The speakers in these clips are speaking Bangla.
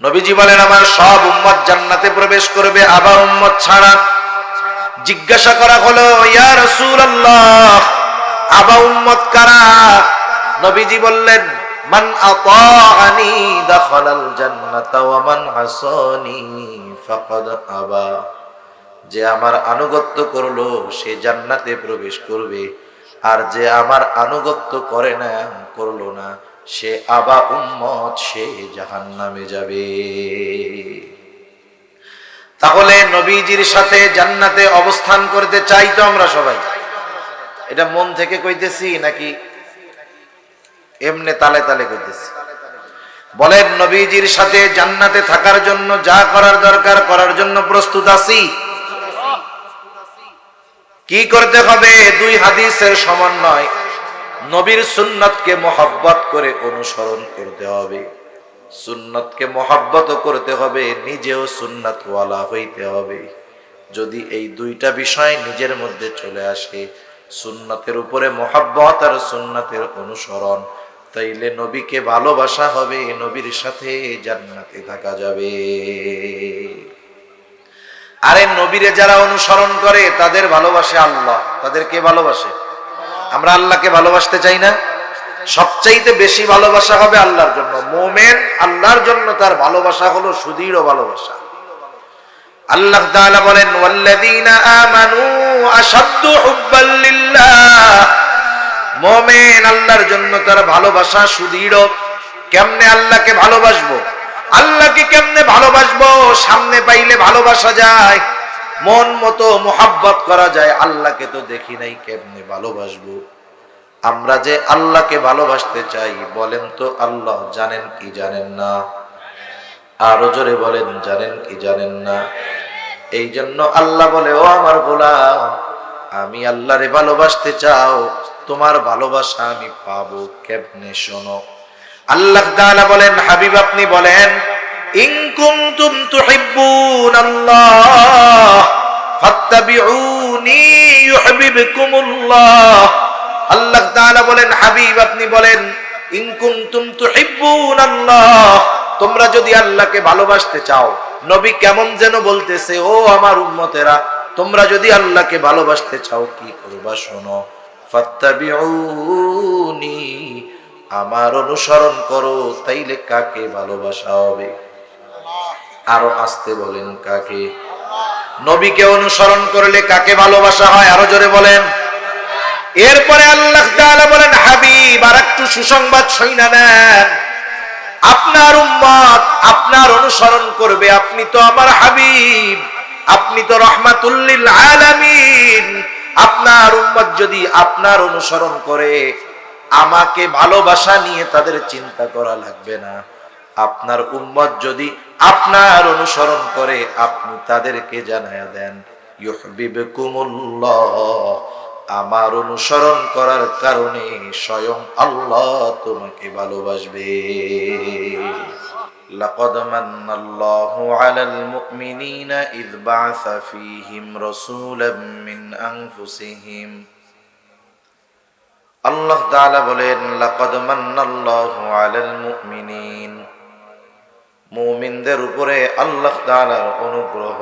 নবীজি বলেন আমার সব উম্মত জান্নাতে প্রবেশ করবে, আবা উম্মত ছাড়া। জিজ্ঞাসা করা হলো, ইয়া রাসূলুল্লাহ, আবা উম্মত কারা? নবীজি বললেন, মান আতাআনি দাখালাল জান্নাতা ওয়া মান আসানি ফাকাদ আবা। যে আমার আনুগত্য করলো সে জান্নাতে প্রবেশ করবে, আর যে আমার আনুগত্য করে না, করলো না, সে আবা উম্মত, সে জাহান্নামে যাবে। তাহলে নবীজির সাথে জান্নাতে অবস্থান করতে চাই তো আমরা সবাই? এটা মন থেকে কইতেছি নাকি এমনে তালে তালে কইতেছি? বলেন, নবীজির সাথে জান্নাতে থাকার জন্য যা করার দরকার করার জন্য প্রস্তুত আছি? কি করতে হবে? দুই হাদিসের সমন্বয়। নবীর সুন্নতকে মহব্বত করে অনুসরণ করতে হবে, সুন্নতকে মহব্বত করতে হবে, নিজেও সুন্নাতওয়ালা হইতে হবে। যদি এই দুইটা বিষয় নিজের মধ্যে চলে আসে, সুন্নতের উপরে মহব্বত আর সুন্নতের অনুসরণ, তাইলে নবীকে ভালোবাসা হবে, নবীর সাথে জান্নাতে থাকা যাবে। আরে নবীরে যারা অনুসরণ করে তাদের ভালোবাসে আল্লাহ, তাদেরকে ভালোবাসে। আমরা আল্লাহকে ভালোবাসতে চাই না? সবচাইতে বেশি ভালোবাসা হবে আল্লাহর জন্য। মুমিন আল্লাহর জন্য তার ভালোবাসা হলো সুদৃঢ় ভালোবাসা। আল্লাহ তাআলা বলেন, ওয়াল্লাযীনা আমানু আশাদ্দু হুব্বাল লিল্লাহ। মুমিন আল্লাহর জন্য তার ভালোবাসা সুদৃঢ়। কেমনে আল্লাহকে ভালোবাসবো? আল্লাহকে কেমনে ভালোবাসবো? সামনে পাইলে ভালোবাসা যায়, মন মতো মুহাব্বত করা যায়। আল্লাহকে তো দেখি নাই, কেমনে ভালোবাসবো? আমরা যে আল্লাহকে ভালোবাসতে চাই, বলেন তো আল্লাহ জানেন কি জানেন না? আরো জোরে বলেন, জানেন কি জানেন না? এই জন্য আল্লাহ বলে, ও আমার গোলাম, আমি আল্লাহরে ভালোবাসতে চাও, তোমার ভালোবাসা আমি পাবো কেমনে? শোনো, আল্লাহ তাআলা বলেন, হাবিব আপনি বলেন, ইন কুনতুম তুহিব্বুনাল্লাহ ফাত্তাবিউনি ইউহিব্বুকুমুল্লাহ। আল্লাহ তাআলা বলেন, হাবিব আপনি বলেন, ইন কুনতুম তুহিব্বুনাল্লাহ, তোমরা যদি আল্লাহকে ভালোবাসতে চাও। নবী কেমন যেন বলতেছে, ও আমার উম্মতেরা, তোমরা যদি আল্লাহকে ভালোবাসতে চাও কি করবা? শোনো, ফাত্তাবিউনি, আমার অনুসরণ করো। তাইলে কাকে ভালোবাসা হবে? আরো আসতে বলেন, কাকে? নবীকে অনুসরণ করলে কাকে ভালোবাসা হয়? আরো জোরে বলেন। এরপরে আল্লাহ তাআলা বলেন, হাবিব আর একটু সুসংবাদ শুইনা নেন, আপনার উম্মত আপনার অনুসরণ করবে। আপনি তো আমার হাবিব, আপনি তো রাহমাতুল লিল আলামিন। আপনার উম্মত যদি আপনার অনুসরণ করে, আমাকে ভালোবাসা নিয়ে তাদের চিন্তা করা লাগবে না। আপনার উম্মত যদি আপনার অনুসরণ করে, আপনি তাদেরকে জানায়া দেন, ইউহিব্বুকুমুল্লাহ, আমার অনুসরণ করার কারণে স্বয়ং আল্লাহ তোমাকে ভালোবাসবে। লাকাদ মান্নাল্লাহু আলাল মুমিনিনা ইয বা'আসা ফীহিম রাসূলাম মিন আনফুসিহিম। আল্লাহ তাআলা বলেন, লাকাদ মান্নাল্লাহু আলাল মুমিনিন, মুমিনদের উপরে আল্লাহ তাআলার অনুগ্রহ।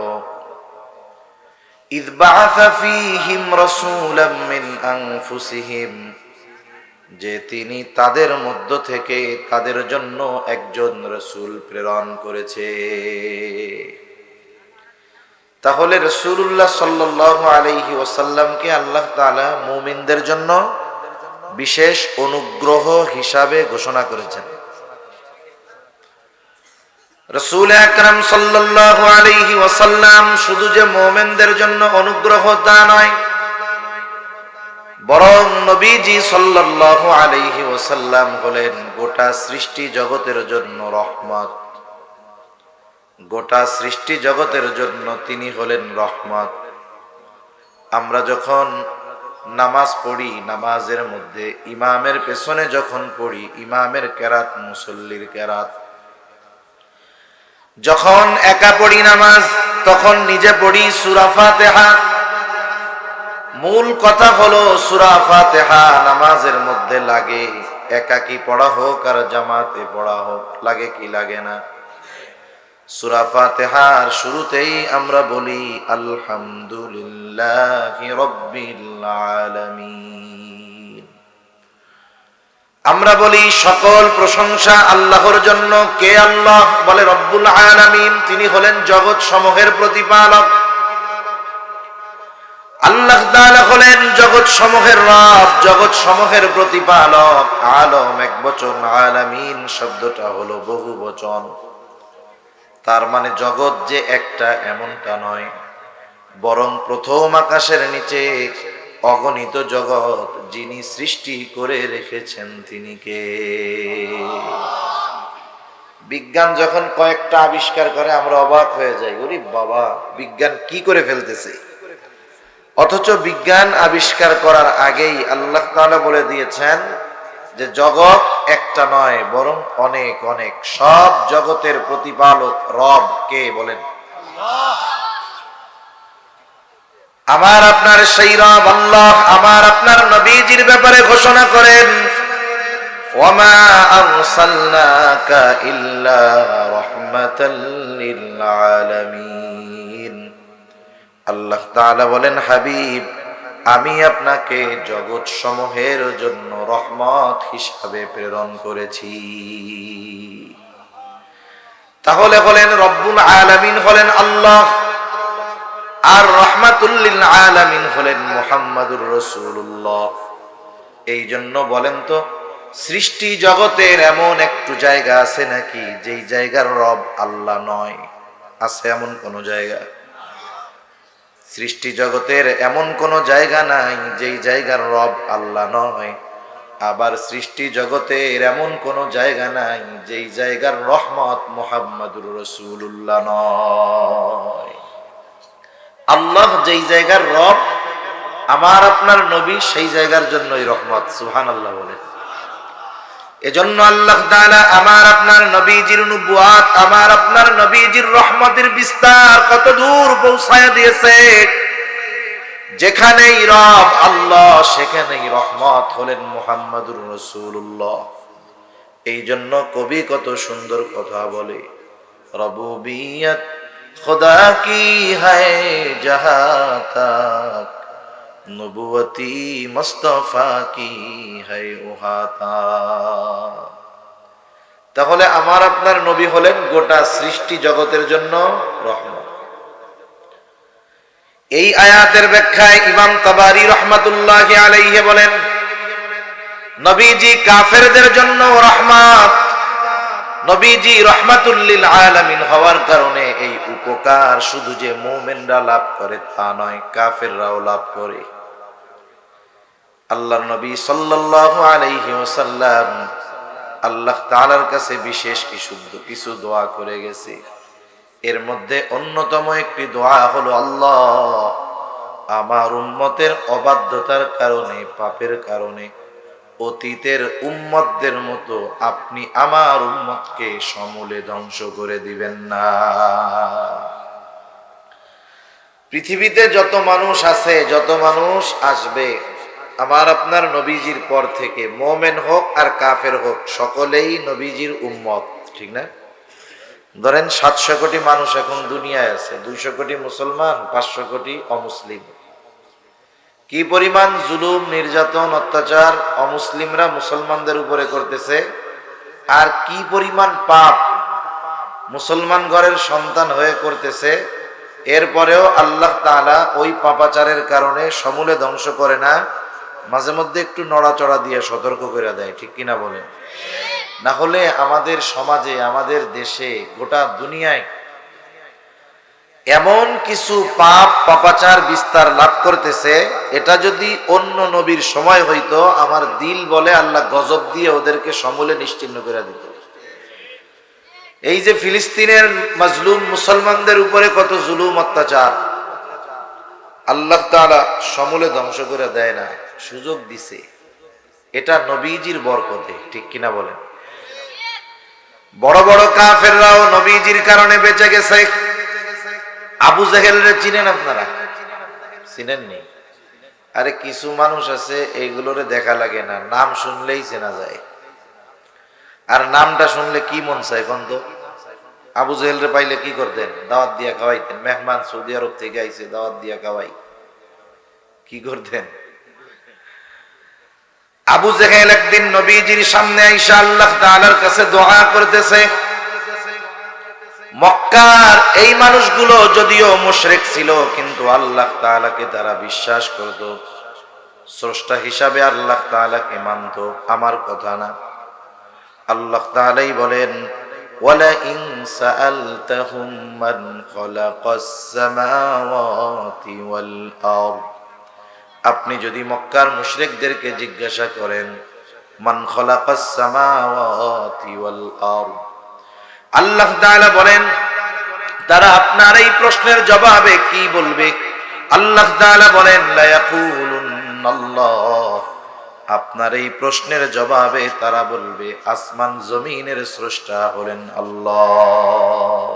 ইয বা'আসা ফীহিম রাসূলাম মিন আনফুসিহিম, যে তিনি তাদের মধ্য থেকে তাদের জন্য একজন রাসূল প্রেরণ করেছে। তাহলে রাসূলুল্লাহ সাল্লাল্লাহু আলাইহি ওয়াসাল্লামকে আল্লাহ তাআলা মুমিনদের জন্য বিশেষ অনুগ্রহ হিসাবে ঘোষণা করেছেন। রাসূল আকরাম সাল্লাল্লাহু আলাইহি ওয়াসাল্লাম শুধু যে মুমিনদের জন্য অনুগ্রহ তা নয়, বরং নবীজি সাল্লাল্লাহু আলাইহি ওয়াসাল্লাম হলেন গোটা সৃষ্টি জগতের জন্য রহমত। গোটা সৃষ্টি জগতের জন্য তিনি হলেন রহমত। আমরা যখন নামাজ পড়ি, নামাজের মধ্যে ইমামের পেছনে যখন পড়ি, ইমামের কেরাত মুসল্লির কেরাত। যখন একা পড়ি নামাজ, তখন নিজে পড়ি সূরা ফাতিহা। মূল কথা হলো সূরা ফাতিহা নামাজের মধ্যে লাগে, একাকি পড়া হোক আর জামাতে পড়া হোক, লাগে কি লাগে না? সূরা ফাতিহার শুরুতেই আমরা বলি আলহামদুলিল্লাহি রাব্বিল আলামিন। আমরা বলি সকল প্রশংসা আল্লাহর জন্য। কে আল্লাহ? বলে রব্বুল আলামিন, তিনি হলেন জগৎ সমূহের প্রতিপালক। আল্লাহ তাআলা হলেন জগৎ সমূহের রব, জগৎ সমূহের প্রতিপালক। আলম এক বচন, আলামিন শব্দটা হলো বহু বচন। তার মানে জগৎ যে একটা এমনটা নয়, বরং প্রথম আকাশের নিচে অগণিত জগৎ যিনি সৃষ্টি করে রেখেছেন তিনি কে? বিজ্ঞান যখন কয়েকটা আবিষ্কার করে আমরা অবাক হয়ে যাই, ওরে বাবা, বিজ্ঞান কি করে ফেলতেছে। অথচ বিজ্ঞান আবিষ্কার করার আগেই আল্লাহ তাআলা বলে দিয়েছেন যে জগৎ একটা নয়, বরং অনেক অনেক। সব জগতের প্রতিপালক রব কে? বলেন আমার আপনার সেই রব আল্লাহ আমার আপনার নবীজির ব্যাপারে ঘোষণা করেন, ওয়ামা আরসালনাকা ইল্লা রাহমাতাল লিল আলামিন। আল্লাহ তাআলা বলেন, হাবিব, আমি আপনাকে জগৎ সমূহের জন্য রহমত হিসাবে প্রেরণ করেছি। তাহলে বলেন রব্বুল আলামিন হলেন আল্লাহ, আর রহমাতুল লিল আলামিন হলেন মুহাম্মাদুর রাসূলুল্লাহ। এই জন্য বলেন তো, সৃষ্টি জগতের এমন একটু জায়গা আছে নাকি যেই জায়গার রব আল্লাহ নয়? আছে এমন কোন জায়গা? সৃষ্টি জগতের এমন কোন জায়গা নাই যেই জায়গার রব আল্লাহ নয়। আবার সৃষ্টি জগতের এমন কোন জায়গা নাই যেই জায়গার রহমত মুহাম্মাদুর রাসূলুল্লাহ নয়। আল্লাহ যেই জায়গার রব, আমার আপনার নবী সেই জায়গার জন্যই রহমত। সুবহানাল্লাহ বলেন। এজন্য আল্লাহ তাআলা আমার আপনার নবীজির নবুয়াত, আমার আপনার নবীজির রহমতের বিস্তার কত দূর পৌঁছায় দিয়েছে। যেখানেই রব আল্লাহ, সেখানেই রহমত হলেন মুহাম্মাদুর রাসূলুল্লাহ। এই জন্য কবি কত সুন্দর কথা বলে, রবুবিয়ত खुदा की है जहाँ तक, नबुवती मुस्तफा की है वहाँ तक। তাহলে আমার আপনার নবী হলেন গোটা সৃষ্টি জগতের জন্য রহমত। এই আয়াতের ব্যাখ্যায় ইমাম তাবারি রাহমাতুল্লাহি আলাইহি বলেন, নবীজি কাফেরদের জন্য রহমত। নবীজি রহমাতুল লিল আলামিন হওয়ার কারণে এই উপকার শুধু যে মুমিনরা লাভ করে তা নয়, কাফেররাও লাভ করে। আল্লাহর নবী সাল্লাল্লাহু আলাইহি ওয়াসাল্লাম আল্লাহ তাআলার কাছে বিশেষ কিছু দোয়া করে গেছে। এর মধ্যে অন্যতম একটি দোয়া হলো, আল্লাহ আমার উম্মতের অবাধ্যতার কারণে, পাপের কারণে অতীতের উম্মতদের মতো আপনি আমার উম্মতকে সমূলে ধ্বংস করে দিবেন না। পৃথিবীতে যত মানুষ আছে, যত মানুষ আসবে, আমার আপনার নবীজির পর থেকে মুমিন হোক আর কাফের হোক, সকলেই নবীজির উম্মত, ঠিক না? ধরেন 700 কোটি মানুষ এখন দুনিয়ায় আছে, 200 কোটি মুসলমান, 500 কোটি অমুসলিম। কি পরিমাণ জুলুম, নির্যাতন, অত্যাচার অমুসলিমরা মুসলমানদের উপরে করতেছে, আর কি পরিমাণ পাপ মুসলমান ঘরের সন্তান হয়ে করতেছে। এরপরেও আল্লাহ তাআলা ওই পাপাচারের কারণে সমূলে ধ্বংস করে না, মাঝে মধ্যে একটু নড়াচড়া দিয়ে সতর্ক করে দেয়, ঠিক কিনা বলেন? না হলে আমাদের সমাজে, আমাদের দেশে, গোটা দুনিয়ায় এমন কিছু পাপ পাপাচার বিস্তার লাভ করতেছে, এটা যদি অন্য নবীর সময় হইতো, আমার দিল বলে আল্লাহ গজব দিয়ে ওদেরকে সমূলে নিশ্চিহ্ন করে দিত। এই যে ফিলিস্তিনের মাজলুম মুসলমানদের উপরে কত জুলুম অত্যাচার, আল্লাহ তাআলা সমূলে ধ্বংস করে দেয় না, সুযোগ দিছে। এটা নবীজির বরকতে, ঠিক কিনা বলেন? বড় বড় কাফেররাও নবীজির কারণে বেঁচে গেছে। আবু জেহেলরে চিনেন আপনারা? চিনেননি? আরে কিছু মানুষ আছে এইগুলোরে দেখা লাগে না, নাম শুনলেই চেনা যায়। আর নামটা শুনলে কি মন চায় কোন তো? আবু জেহেল রে পাইলে কি করতেন? দাওয়াত দিয়া খাওয়াইতেন। মেহমান সৌদি আরব থেকে আইছে, দাওয়াত দিয়া খাওয়াই, কি করতেন? আবু জেহেল একদিন নবীজির সামনে আইসা আল্লাহ তাআলার কাছে দোয়া করতেছে। মক্কার এই মানুষগুলো যদিও মুশরিক ছিল, কিন্তু আল্লাহ তাআলাকে তারা বিশ্বাস করত, স্রষ্টা হিসাবে আল্লাহ তাআলাকে মানত, আমার কথা না। আল্লাহ তাআলাই বলেন, ওয়ালা ইন সাআলতাহুম মান খালাকাস সামাওয়াতি ওয়াল আরদ, আপনি যদি মক্কার মুশরিকদেরকে জিজ্ঞাসা করেন, মান খালাকাস সামাওয়াতি ওয়াল আরদ, আল্লাহ তাআলা বলেন তারা আপনার এই প্রশ্নের জবাবে কি বলবে? আল্লাহ তাআলা বলেন, লা ইয়াকুলুনাল্লাহ, আপনার এই প্রশ্নের জবাবে তারা বলবে আসমান জমিনের স্রষ্টা হলেন আল্লাহ।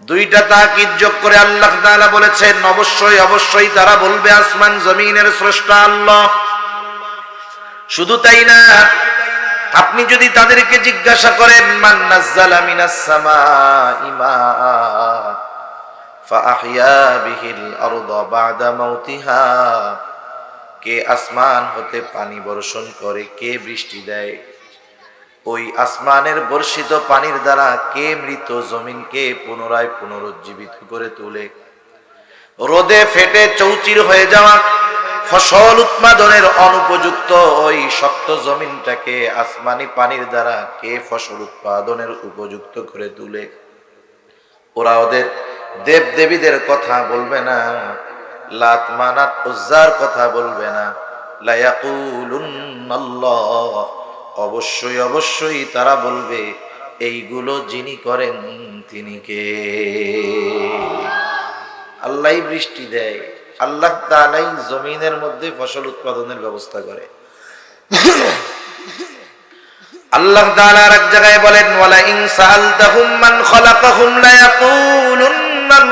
দুইটা তাকিদ যোগ করে আল্লাহ তাআলা বলেছেন, অবশ্যই অবশ্যই তারা বলবে আসমান জমিনের স্রষ্টা আল্লাহ। শুধু তাই না, আপনি যদি তাদেরকে জিজ্ঞাসা করেন, মান নাযালা মিনাস সামাই মাআ ফাআহইয়া বিহিল আরদা বা'দা মাউতিহা, কে আসমান হতে পানি বর্ষণ করে, কে বৃষ্টি দেয়, ওই আসমানের বর্ষিত পানির দ্বারা কে মৃত জমিনকে পুনরায় পুনরুজ্জীবিত করে তোলে, রোদে ফেটে চৌচির হয়ে যাওয়া ফসল উৎপাদনের অনুপযুক্ত ওই শক্ত জমিনটাকে আসমানি পানির দ্বারা কে ফসল উৎপাদনের উপযুক্ত করে তোলে। ওরা ওদের দেব দেবীদের কথা বলবে না, লাত মানাত উজ্জার কথা বলবে না, লা ইয়াকুলুনাল্লাহ, অবশ্যই অবশ্যই তারা বলবে এইগুলো যিনি করেন তিনি কে? আল্লাহই বৃষ্টি দেয়, আল্লাহ তাআলাই জমিনের মধ্যে ফসল উৎপাদনের ব্যবস্থা করে। আল্লাহ তাআলা এক জায়গায় বলেন, ওয়ালা ইন সাআলতাহুম মান খালাকাহুম লা ইয়াকুলুনাল্লাহ,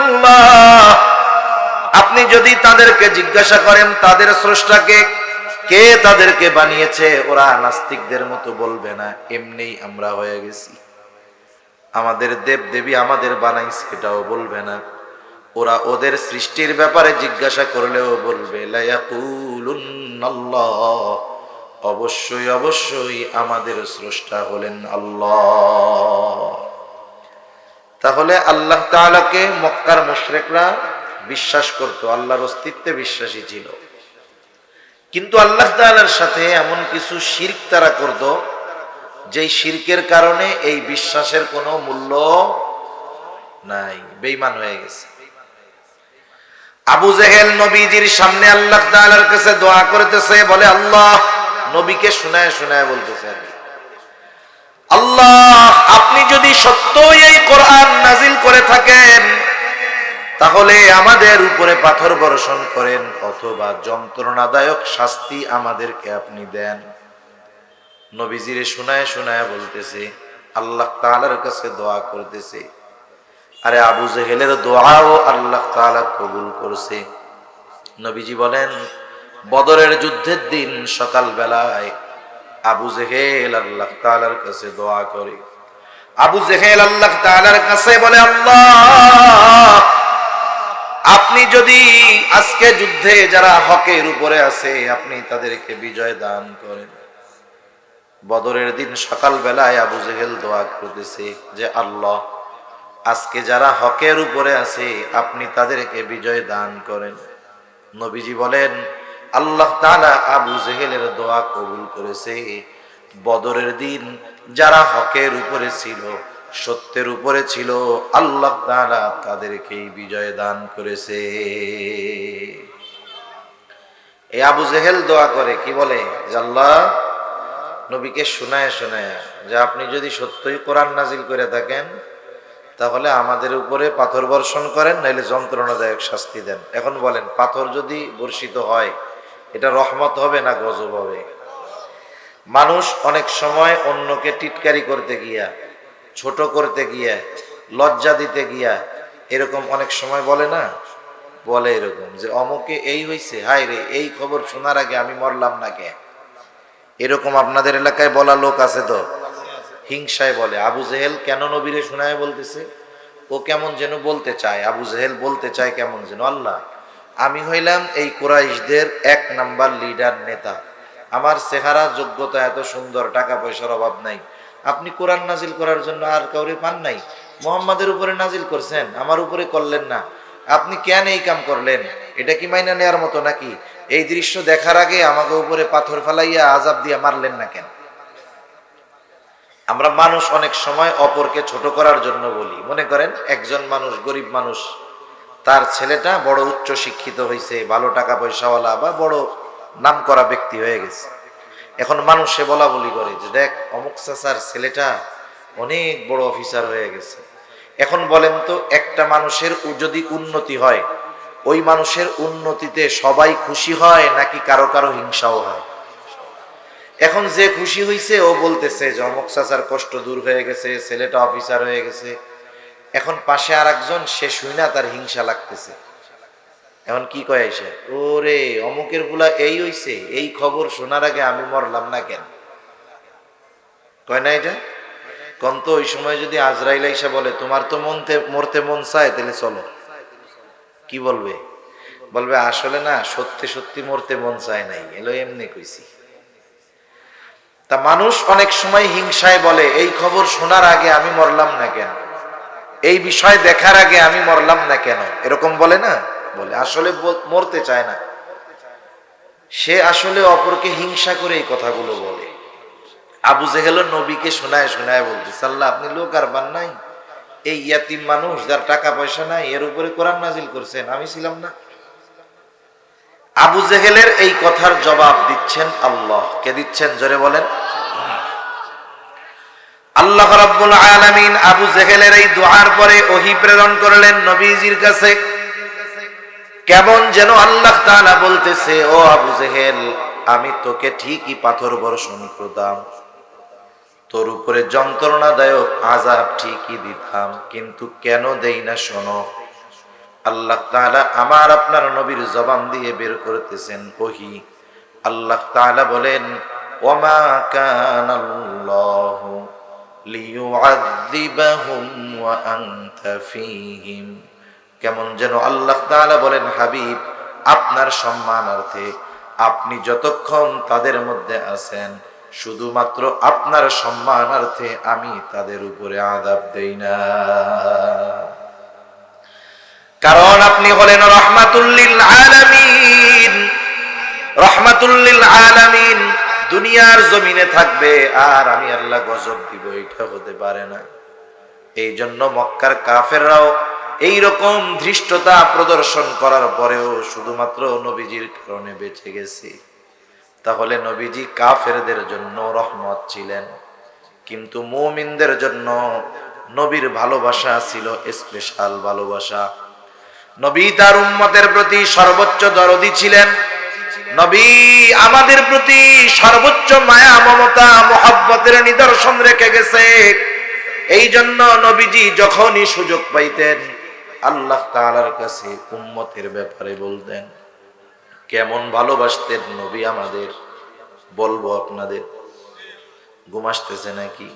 আপনি যদি তাদেরকে জিজ্ঞাসা করেন তাদের স্রষ্টাকে, কে তাদেরকে বানিয়েছে, ওরা নাস্তিকদের মতো বলবে না এমনি আমরা হয়ে গেছি, আমাদের দেব দেবী আমাদের বানাইছে, এটাও বলবে না। ওরা ওদের সৃষ্টির ব্যাপারে জিজ্ঞাসা করলেও বলবে লা ইয়াকুলুনাল্লাহ, অবশ্যই অবশ্যই আমাদের স্রষ্টা হলেন আল্লাহ। তাহলে আল্লাহ তাআলাকে মক্কার মুশরিকরা বিশ্বাস করত, আল্লাহর অস্তিত্বে বিশ্বাসী ছিল, কিন্তু আল্লাহ তাআলার সাথে এমন কিছু শিরক তারা করত যেই শিরকের কারণে এই বিশ্বাসের কোনো মূল্য নাই, বেঈমান হয়ে গেছে। আবু জেহেল নবীজির সামনে আল্লাহ তাআলার কাছে দোয়া করতেছে, বলে আল্লাহ, নবীকে শোনায় শোনায় বলতেছে, আল্লাহ আপনি যদি সত্যই এই কোরআন নাজিল করে থাকেন তাহলে আমাদের উপরে পাথর বর্ষণ করেন, অথবা যন্ত্রণাদায়ক শাস্তি আমাদেরকে আপনি দেন। নবীজিরে শোনায় শোনায় বলতেছে, আল্লাহ তাআলার কাছে দোয়া করতেছে। আরে আবু জেহেলের দোয়াও আল্লাহ তাআলা কবুল করছে। নবীজি বলেন, বদরের যুদ্ধের দিন সকাল বেলায় আবু জেহেল আল্লাহ তাআলার কাছে দোয়া করে। আবু জেহেল আল্লাহ তাআলার কাছে বলে, আল্লাহ আপনি যদি আজকে যুদ্ধে যারা হকের উপরে আছে আপনি তাদেরকে বিজয় দান করেন। বদরের দিন সকাল বেলায় আবু জেহেল দোয়া করতেছে যে আল্লাহ আজকে যারা হকের উপরে আছে আপনি তাদেরকে বিজয় দান করেন। নবীজি বলেন, আল্লাহ তাআলা আবু জেহেলের দোয়া কবুল করেছে। বদরের দিন যারা হকের উপরে ছিল, সত্যের উপরে ছিল, আল্লাহ তাআলা তাদেরকেই বিজয় দান করেছে। এই আবু জেহেল দোয়া করে, কি বলে যে আল্লাহ নবীকে শোনায় শোনায় যে আপনি যদি সত্যই কোরআন নাজিল করে থাকেন তাহলে আমাদের উপরে পাথর বর্ষণ করেন, নাইলে যন্ত্রণাদায়ক শাস্তি দেন। এখন বলেন, পাথর যদি বর্ষিত হয় এটা রহমত হবে না গজব হবে? মানুষ অনেক সময় অন্যকে টিটকারি করতে গিয়া, ছোট করতে গিয়া, লজ্জা দিতে গিয়া এরকম অনেক সময় বলে না, বলে এরকম যে অমুকে এই হইছে, হায় রে এই খবর শোনার আগে আমি মরলাম না কে। এরকম আপনাদের এলাকায় বলা লোক আছে তো? হিংসায় বলে। আবু জেহেল কেন নবীরে শোনায় বলতেছে? ও কেমন যেন বলতে চায়, আবু জেহেল বলতে চায় কেমন যেন, আল্লাহ আমি হইলাম এই কুরাইশদের 1 নাম্বার লিডার নেতা, আমার চেহারা যোগ্যতা এত সুন্দর, টাকা পয়সার অভাব নাই, আপনি কোরআন নাজিল করার জন্য আর কাউরে পান নাই? মুহাম্মাদের উপরে নাজিল করছেন, আমার উপরে করলেন না, আপনি কেন এই কাম করলেন? এটা কি মাইনা নেওয়ার মতো নাকি? এই দৃশ্য দেখার আগে আমাকে উপরে পাথর ফেলাইয়া আযাব দিয়া মারলেন না কেন? আমরা মানুষ অনেক সময় অপরকে ছোট করার জন্য বলি। মনে করেন একজন মানুষ, গরিব মানুষ, তার ছেলেটা বড় উচ্চ শিক্ষিত হয়েছে, ভালো টাকা পয়সাওয়ালা বা বড় নামকরা ব্যক্তি হয়ে গেছে। এখন মানুষে বলা বলি করে যে দেখ অমুক চাচার ছেলেটা অনেক বড় অফিসার হয়ে গেছে। এখন বলেন তো, একটা মানুষের যদি উন্নতি হয়, ওই মানুষের উন্নতিতে সবাই খুশি হয় নাকি কারো কারো হিংসাও হয়? এখন যে খুশি হইছে ও বলতেছে যে অমুক চাচার কষ্ট দূর হয়ে গেছে, ছেলেটা অফিসার হয়ে গেছে। এখন পাশে আর একজন, সে শুই না, তার হিংসা লাগতেছে। এখন কি কয় আইসা, ওরে অমুকের বুলা এই হইছে, এই খবর শোনার আগে আমি মরলাম না কেন? কয় না এটা? কোন তো ওই সময় যদি আজরাইল আইসা বলে তোমার তো মরতে মন চায়, তাহলে চলো, কি বলবে? বলবে আসলে না, সত্যি সত্যি মরতে মন চায় নাই, এলো এমনি কইছি। তা মানুষ অনেক সময় হিংসায় বলে এই খবর শোনার আগে আমি মরলাম না কেন, এই বিষয় দেখার আগে আমি মরলাম না কেন, এরকম বলে না? বলে আসলে মরতে চায় না, সে আসলে অপরকে হিংসা করে এই কথাগুলো বলে। আবু জেহেল নবীকে শোনায় শোনায় বলতেছে, আল্লাহ আপনি লোক আর বান নাই, এই ইয়াতিম মানুষ যার টাকা পয়সা নাই এর উপরে কোরআন নাজিল করছেন, আমি ছিলাম না? আবু জেহেলের এই কথার জবাব দিচ্ছেন আল্লাহ। কে দিচ্ছেন? জোরে বলেন। আল্লাহ রাব্বুল আলামিন আবু জেহেলের এই দুআর পরে ওহী প্রেরণ করলেন নবীজির কাছে। কেমন যেন আল্লাহ তাআলা বলতেছে, ও আবু জেহেল, আমি তোকে ঠিকই পাথর বর্ষণ করতাম, তোর উপরে যন্ত্রণাদায়ক আযাব ঠিকই দিতাম, কিন্তু কেন দেই না শোনো। আল্লাহ তাআলা আমার আপনার নবীর জবান দিয়ে বের করতেছেন ওহী। আল্লাহ তাআলা বলেন, ওয়ামা কানাল্লাহু লিয়ুআযযিবাহুম ওয়া আনতা ফীহিম। কেমন যেন আল্লাহ তাআলা বলেন, হাবিব আপনার সম্মানার্থে আপনি যতক্ষণ তাদের মধ্যে আছেন, শুধুমাত্র আপনার সম্মানার্থে আমি তাদের উপরে আযাব দেই না, কারণ আপনি হলেন রাহমাতুল লিল আলামিন। রাহমাতুল লিল আলামিন দুনিয়ার জমিনে থাকবে আর আমি আল্লাহ গজব দিব, এটা হতে পারে না। এই জন্য মক্কার কাফেররাও এইরকম ধৃষ্টতা প্রদর্শন করার পরেও শুধুমাত্র নবীজির কারণে বেঁচে গেছে। তাহলে নবীজি কাফেরদের জন্য রহমত ছিলেন, কিন্তু মুমিনদের জন্য নবীর ভালোবাসা ছিল স্পেশাল ভালোবাসা। নবী তার উম্মতের প্রতি সর্বোচ্চ দরদি ছিলেন। নবী আমাদের প্রতি সর্বোচ্চ মায়া মমতা মহব্বতের নিদর্শন রেখে গেছে। এই জন্য নবীজি যখনই সুযোগ পাইতেন আল্লাহ তাআলার কাছে উম্মতের ব্যাপারে বলতেন। কেমন ভালোবাসতেন নবী আমাদের, বলবো আপনাদের? ঘুম আসতেছে নাকি?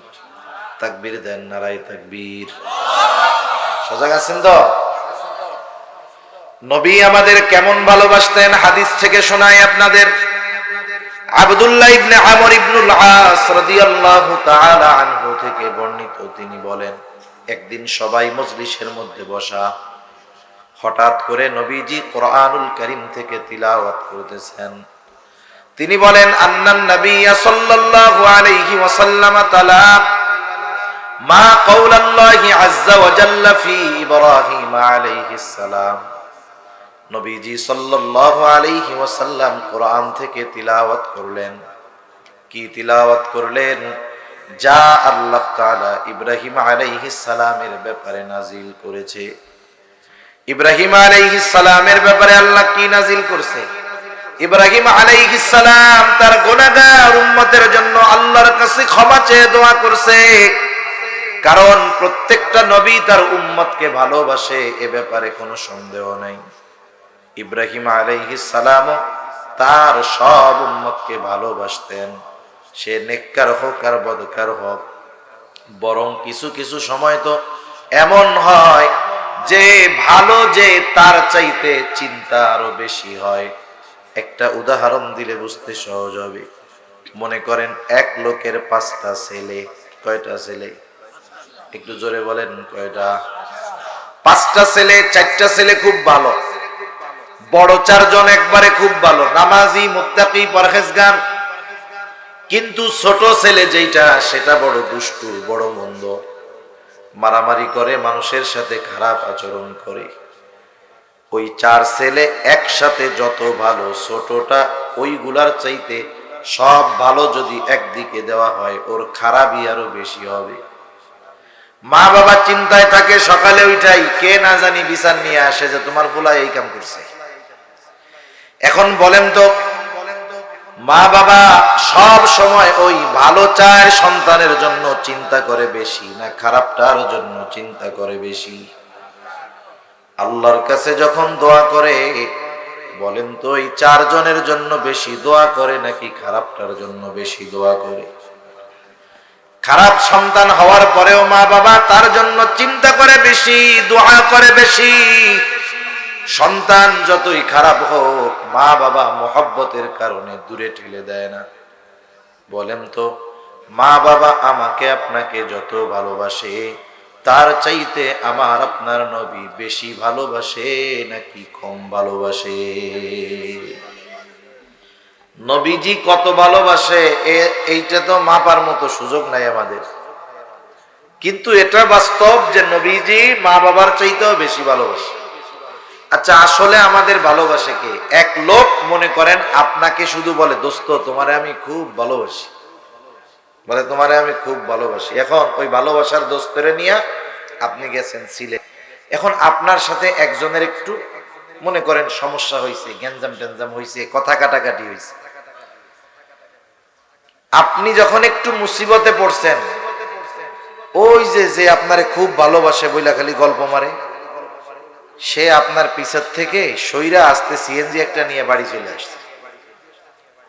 তাকবীর দেন, নারায়ে তাকবীর। সজাগ আছেন তো? নবী আমাদের কেমন ভালোবাসতেন হাদিস থেকে শোনাই আপনাদের। আব্দুল্লাহ ইবনে আমর ইবনুল আস রাদিয়াল্লাহু তাআলা আনহু থেকে বর্ণিত, তিনি বলেন, একদিন সবাই মজলিসের মধ্যে বসা, হঠাৎ করে নবীজি কোরআনুল কারীম থেকে তিলাওয়াত করতেছেন। তিনি বলেন, আন্নান নাবিয়্যা সাল্লাল্লাহু আলাইহি ওয়াসাল্লাম তালা মা কাওলাল্লাহি আযজা ওয়া জাল্লা ফি ইব্রাহিম আলাইহিস সালাম। নবীজি সাল্লাল্লাহু আলাইহি ওয়াসাল্লাম কোরআন থেকে তিলাওয়াত করলেন। কি তিলাওয়াত করলেন? যা আল্লাহ তাআলা ইব্রাহিম আলাইহিস সালামের ব্যাপারে নাজিল করেছে। ইব্রাহিম আলাইহিস সালামের ব্যাপারে আল্লাহ কি নাজিল করছে? ইব্রাহিম আলাইহিস সালাম তার গুনাহগার উম্মতের জন্য আল্লাহর কাছে ক্ষমা চেয়ে দোয়া করছে, কারণ প্রত্যেকটা নবী তার উম্মতকে ভালোবাসে, এ ব্যাপারে কোনো সন্দেহ নাই। ইব্রাহিম আলাইহিস সালাম তার সব উম্মতকে ভালোবাসতেন, সে নেককার হোক আর বদকার হোক, বরং কিছু কিছু সময় তো এমন হয় যে ভালো যে তার চাইতে চিন্তা আরো বেশি হয়। একটা উদাহরণ দিলে বুঝতে সহজ হবে। মনে করেন এক লোকের 5টা ছেলে। কয়টা ছেলে? একটু জোরে বলেন কয়টা? 5টা ছেলে। 4টা ছেলে খুব ভালো, বড় 4জন একবারে খুব ভালো, নামাজি, মুত্তাকি, পরহেজগার। কিন্তু ছোট ছেলে যেটা, সেটা বড় দুষ্টু, বড় মন্দ, মারামারি করে, মানুষের সাথে খারাপ আচরণ করে। ওই 4 ছেলে একসাথে যত ভালো, ছোটটা ওইগুলার চাইতে সব ভালো যদি একদিকে দেওয়া হয়, ওর খারাপই আরো বেশি হবে। মা বাবা চিন্তায় থাকে, সকালে উঠাই কে না জানি বিচার নিয়ে আসে যে তোমার ফুলা এই কাম করছে। এখন বলেন তো, মা বাবা সব সময় ওই ভালো চায় সন্তানের জন্য চিন্তা করে বেশি, না খারাপটার জন্য চিন্তা করে বেশি? আল্লাহর কাছে যখন দোয়া করে, বলেন তো এই 4 জনের জন্য বেশি দোয়া করে নাকি খারাপটার জন্য বেশি দোয়া করে? খারাপ সন্তান হওয়ার পরেও মা বাবা তার জন্য চিন্তা করে বেশি, দোয়া করে বেশি। সন্তান যতই খারাপ হোক, মা বাবা মহব্বতের কারণে দূরে ঠেলে দেয় না। বলেন তো, মা বাবা আমাকে আপনাকে যত ভালোবাসে, তার চাইতে আমার আপনার নবী বেশি ভালোবাসে নাকি কম ভালোবাসে? নবীজি কত ভালোবাসে এইটা তো মাপার মতো সুযোগ নাই আমাদের। কিন্তু এটা বাস্তব যে নবীজি মা বাবার চাইতেও বেশি ভালোবাসে। আচ্ছা, আসলে আমাদের ভালোবাসে কে? এক লোক মনে করেন আপনাকে শুধু বলে, দোস্ত তোমারে আমি খুব ভালোবাসি, বলে তোমারে আমি খুব ভালোবাসি। এখন ওই ভালোবাসার দোস্তরে নিয়ে আপনি গেছেন সিলেট। এখন আপনার সাথে একজনের একটু মনে করেন সমস্যা হয়েছে, গ্যাঞ্জাম ট্যাঞ্জাম হয়েছে, কথা কাটাকাটি হয়েছে। আপনি যখন একটু মুসিবতে পড়ছেন, ওই যে আপনারে খুব ভালোবাসে বইলা খালি গল্প মারে, সে আপনার পিছের থেকে সইরা আসতে সিএনজি একটা নিয়ে বাড়ি চলে আসছে।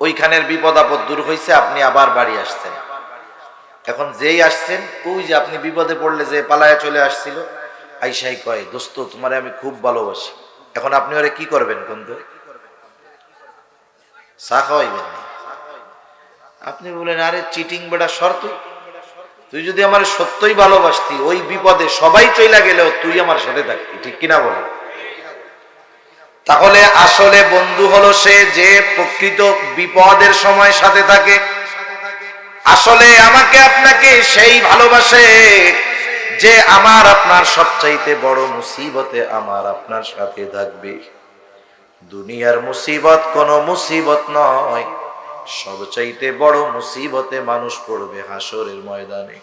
ওইখানের বিপদ আপদ দূর হয়েছে, আপনি আবার বাড়ি আসছেন। এখন যেই আসছেন, ওই যে আপনি বিপদে পড়লে যে পালায়া চলে আসছিল, আইসাই কয়, দোস্ত তোমারে আমি খুব ভালোবাসি। এখন আপনি ওরে কি করবেন? কিন্তু চা খাওয়াইবেন না। আপনি বলেন, আরে চিটিং বেটা শর্ত, তুই যদি আমার সত্যই ভালোবাসতি, ওই বিপদে সবাই চইলা গেলেও তুই আমার সাথে থাকতি, ঠিক কিনা বলে? তাহলে আসলে বন্ধু হলো সে যে প্রকৃত বিপদের সময় সাথে থাকে। আসলে আমাকে আপনাকে সেই ভালোবাসে যে আমার আপনার সবচাইতে বড় মুসিবতে আমার আপনার সাথে থাকবে। দুনিয়ার মুসিবত কোনো মুসিবত নয়, সবচাইতে বড় মুসিবতে মানুষ পড়বে হাসরের ময়দানে।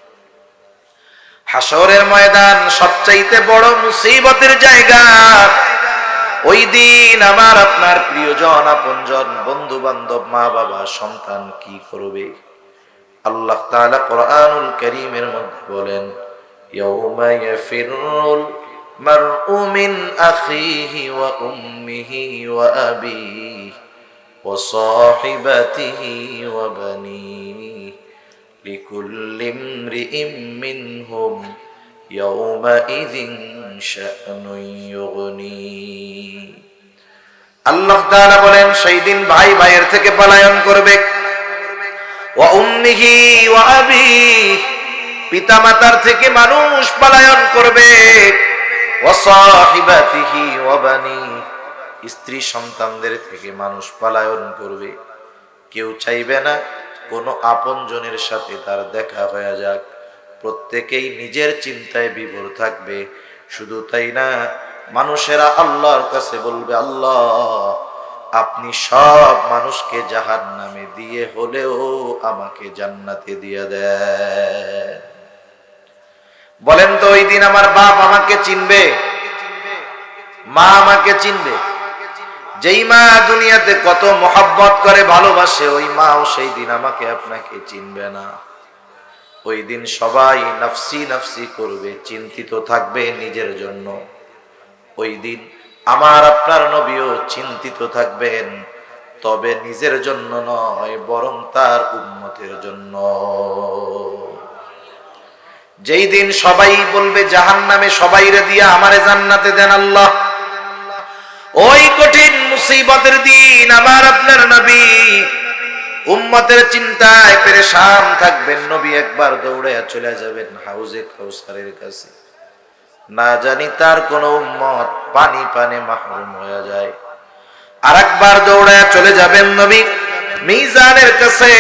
হাসরের ময়দান সবচাইতে বড় মুসিবতের জায়গা। ওই দিন আমার আপনার প্রিয়জন, আপনজন, বন্ধু বান্ধব, মা বাবা, সন্তান কি করবে? আল্লাহ তাআলা কোরআনুল কারীমের মধ্যে বলেন, ইয়াউমা ইয়াফিরুল মারউ মিন আখিহি ওয়া উম্মিহি ওয়া আবিহি ওয়া সাহিবাতিহি ওয়া বানিহি লিকুল্লি ইমরিইম মিনহুম ইয়াউমাইযিন শা'নুন ইউগনি। আল্লাহ তাআলা বলেন, সেই দিন ভাই ভাইয়ের থেকে পলায়ন করবে। ওয়া উম্মিহি ওয়া আবিহি, পিতা মাতার থেকে মানুষ পলায়ন করবে। ওয়া সাহিবাতিহি ওয়া বানিহি, স্ত্রী সন্তানদের থেকে মানুষ পলায়ন করবে। কেউ চাইবে না কোনো আপনজনের সাথে তার দেখা হয়ে যাক, প্রত্যেকেই নিজের চিন্তায় বিভোর থাকবে। শুধু তাই না, মানুষেরা আল্লাহর কাছে বলবে, আল্লাহ আপনি সব মানুষকে জাহান্নামে দিয়ে হলেও আমাকে জান্নাতে দিয়ে দেন। বলেন তো, ওই দিন আমার বাপ আমাকে চিনবে? মা আমাকে চিনবে? যেই মা দুনিয়াতে কত মহব্বত করে, ভালোবাসে, ওই মাও সেই দিন আমাকে আপনাকে চিনবে না। ওই দিন সবাই নফসি নফসি করবে, চিন্তিত থাকবে নিজের জন্য। ওই দিন আমার আপনার নবীও চিন্তিত থাকবেন, তবে নিজের জন্য নয়, বরং তার উম্মতের জন্য। যেই দিন সবাই বলবে জাহান্নামে, সবাইরে দিয়া আমারে জান্নাতে দেন আল্লাহ, ওই কঠিন মুসিবতের দিন আমার আপনার নবী উম্মতের চিন্তায় পেরেশান থাকবেন। নবী একবার দৌড়ে চলে যাবেন হাউজে কাউসারের কাছে, না জানি তার কোন উম্মত পানি পানে মাহরুম হয়ে যায়। আরেকবার দৌড়ে চলে যাবেন নবী মিজানের কাছে,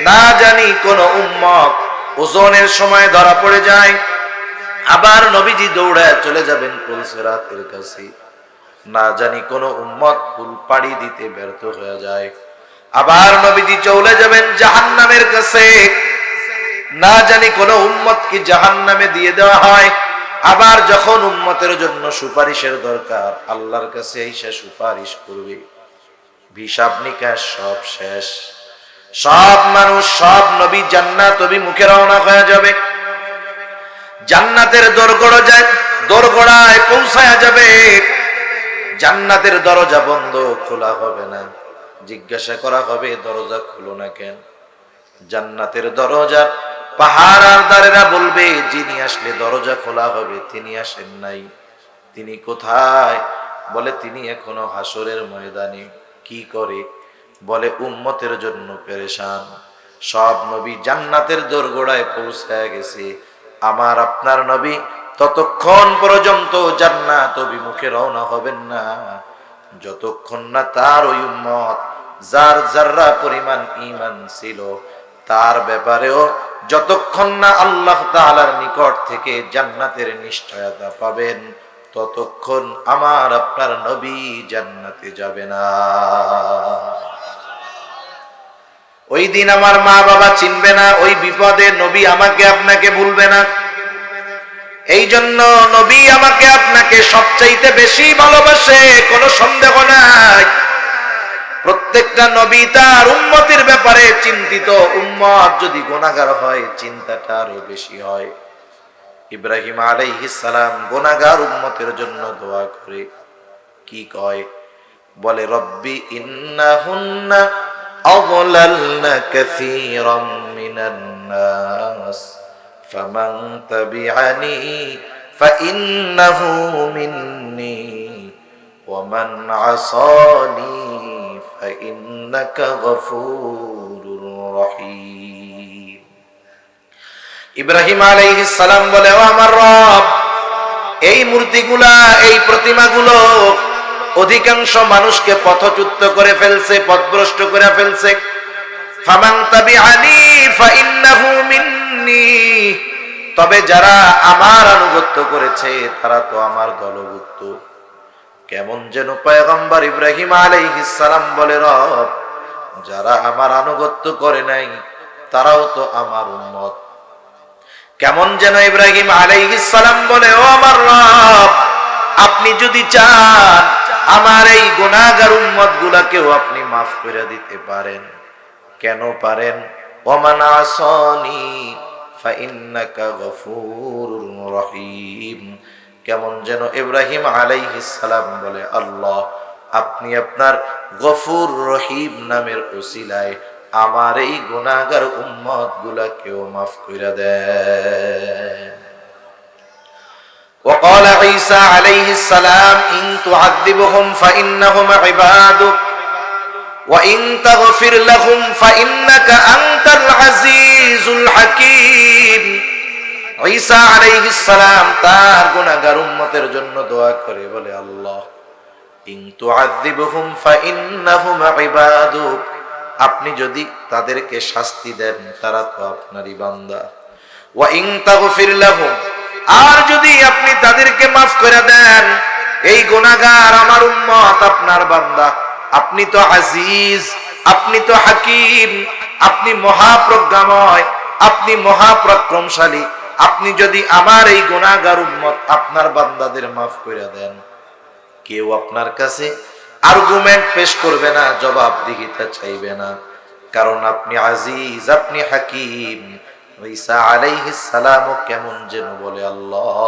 না জানি কোন উম্মত ওজনের সময় ধরা পড়ে যায়। আবার নবীজি দৌড়ে চলে যাবেন পুলসিরাতের কাছে, না জানি কোন উম্মত পুল পাড়ি দিতে ব্যর্থ হয়ে যায়। আবার নবীজি চলে যাবেন জাহান্নামের কাছে, না জানি কোন উম্মত কি জাহান্নামে দিয়ে দেওয়া হয়। আবার যখন উম্মতের জন্য সুপারিশের দরকার, আল্লাহর কাছে এসে সুপারিশ করবে, হিসাব নিকাশ সব শেষ, সব মানুষ সব নবী জান্নাত অভিমুখে রওনা হয়ে যাবে। জান্নাতের দোরগোড়ায় পৌঁছায়া যাবে, জান্নাতের দরজা বন্ধ, খোলা হবে না। জিজ্ঞাসা করা হবে দরজা খুলো না কেন? জান্নাতের দরজা পাহারাদারেরা বলবে যিনি আসলে দরজা খোলা হবে তিনি আসেন নাই। তিনি কোথায়? বলে তিনি এখনো হাসরের ময়দানে। কি করে? বলে উম্মতের জন্য পেরেশান। সব নবী জান্নাতের দোরগোড়ায় পৌঁছায় গেছে, আমার আপনার নবী ততক্ষণ পর্যন্ত জান্নাত অভিমুখে রওনা হবেন না যতক্ষণ না তার ওই উম্মত যার যাররা পরিমাণ ঈমান ছিল তার ব্যাপারেও যতক্ষণ না আল্লাহ তাআলার নিকট থেকে জান্নাতের নিশ্চয়তা পাবেন ততক্ষণ আমার আপনার নবী জান্নাতে যাবে না। ওই দিন আমার মা বাবা চিনবে না, ওই বিপদে নবী আমাকে আপনাকে ভুলবে না। এই জন্য নবী আমাকে আপনাকে সবচাইতে বেশি ভালোবাসে, কোনো সন্দেহ নাই। প্রত্যেকটা নবী তার উম্মতের ব্যাপারে চিন্তিত। উম্মত যদি গুনাহগার হয় চিন্তাটা আরো বেশি হয়। ইব্রাহিম আলাইহিস সালাম গুনাহগার উম্মতের জন্য দোয়া করে কি কয়? বলে রব্বি ইন্নাহুন্না আযলালনা কাসীরাম মিনান নাস ফামান তাবিআনি ফাইন্নাহু মিন্নি ওয়া মান আসানি ফাইন্নাকা গফুরুর রহিম। ইব্রাহিম আলাইহিস সালাম বলে, ও আমার রব, এই মূর্তিগুলা, এই প্রতিমাগুলো অধিকাংশ মানুষকে পথচ্যুত করে ফেলছে, পথভ্রষ্ট করে ফেলছে। ফামান তাবিআনি ফাইন্নাহু মিন্নি, তবে যারা আমার আনুগত্য করেছে তারা তো আমার দলভুক্ত। কেমন যেন পয়গম্বর ইব্রাহিম আলাইহিস সালাম বলে, রব, যারা আমার আনুগত্য করে নাই তারাও তো আমার উম্মত। কেমন যেন ইব্রাহিম আলাইহিস সালাম বলে, ও আমার রব, আপনি যদি চান আমার এই গুনাহগার উম্মত গুলাকেও আপনি মাফ করে দিতে পারেন। কেন পারেন? ওমান আসানি ফাইন্নাকা গফুরুর রহিম। কেমন যেন ইব্রাহিম আলাইহিস সালাম বলে, আল্লাহ, আপনি আপনার গফুর রহিম নামের উসিলায় আমার এই গুনাহগার উম্মত গুলাকেও মাফ করে দেন। وقال عيسى عليه السلام إن تعذبهم فإنهم عبادك وإن تغفر لهم فإنك أنت العزيز الحكيم। ঈসা আলাইহিস সালাম তার গুনাহগার উম্মতের জন্য দোয়া করে বলে, আল্লাহ, ইন তুআযিবহুম ফাইন্নাহুম ইবাদুক, আপনি যদি তাদেরকে শাস্তি দেন তারা তো আপনারই বান্দা। ওয়া ইন তাগফির লাহুম, আর যদি আপনি তাদেরকে মাফ করে দেন, এই গুনাহগার আমার উম্মত আপনার বান্দা। আপনি তো আজিজ, আপনি তো হাকিম, আপনি মহাপ্রজ্ঞাময়, আপনি মহাপরাক্রমশালী। আপনি যদি আমার এই গুনাহগার উম্মত আপনার বান্দাদের মাফ করে দেন, কেউ আপনার কাছে আর্গুমেন্ট পেশ করবে না, জবাবদিহিতা চাইবে না, কারণ আপনি আজিজ, আপনি হাকিম। ঈসা আলাইহিস সালামও কেমন যেন বলে, আল্লাহ,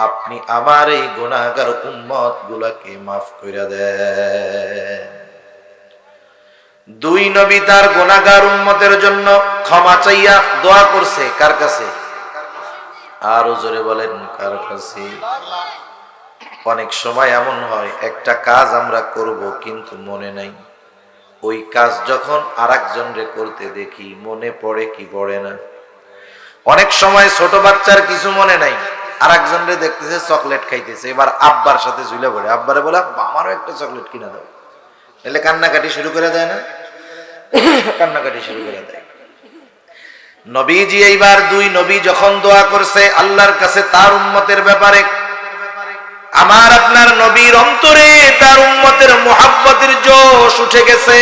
আপনি আমার এই গুনাহগার উম্মত গুলাকে মাফ করে দেন। দুই নবী তার গুনাহগার উম্মতের জন্য ক্ষমা চাইয়া দোয়া করছে কার কাছে? আরো জোরে বলেন কার কাছে? অনেক সময় এমন হয় একটা কাজ আমরা করব কিন্তু মনে নাই, ওই কাজ যখন আরেকজন রে করতে দেখি মনে পড়ে কি পড়ে না। অনেক সময় ছোট বাচ্চার কিছু মনে নাই, আরেকজন রে দেখতেছে চকলেট খাইতেছে, এবার আব্বার সাথে ঝুলে পড়ে, আব্বারে বলে আব্বা আমারও একটা চকলেট কিনে দাও, এলে কান্নাকাটি শুরু করে দেয় না? কান্নাকাটি শুরু করে দেয়। নবীজি এইবার দুই নবী যখন দোয়া করছে আল্লাহর কাছে তার উম্মতের ব্যাপারে, আমার আপনার নবীর অন্তরে তার উম্মতের মুহাব্বতের জোশ উঠে গেছে।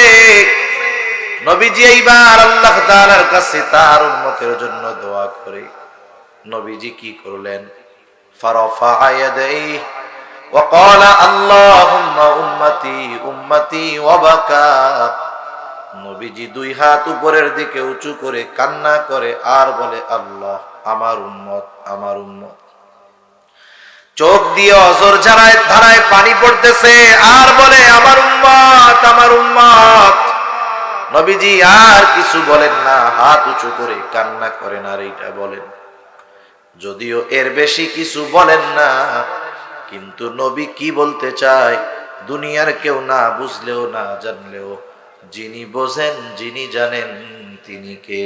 নবীজি এইবার আল্লাহ তাআলার কাছে তার উম্মতের জন্য দোয়া করে নবীজি কি করলেন? ফারাফা ইয়াদাইহি ওয়া ক্বালা আল্লাহুম্মা উম্মতি উম্মতি ওয়া বাকা। নবীজি দুই হাত উপরের দিকে উঁচু করে কান্না করে আর বলে আল্লাহ আমার উম্মত আমার উম্মত। চোখ দিয়ে অজর ধারায় পানি পড়তেছে আর বলে আমার উম্মত আমার উম্মত। নবীজি আর কিছু বলেন না, হাত উঁচু করে কান্না করেন আর এইটা বলেন। যদিও এর বেশি কিছু বলেন না, কিন্তু নবী কি বলতে চায় দুনিয়ার কেউ না বুঝলেও না জানলেও যিনি বোঝেন যিনি জানেন তিনি কে?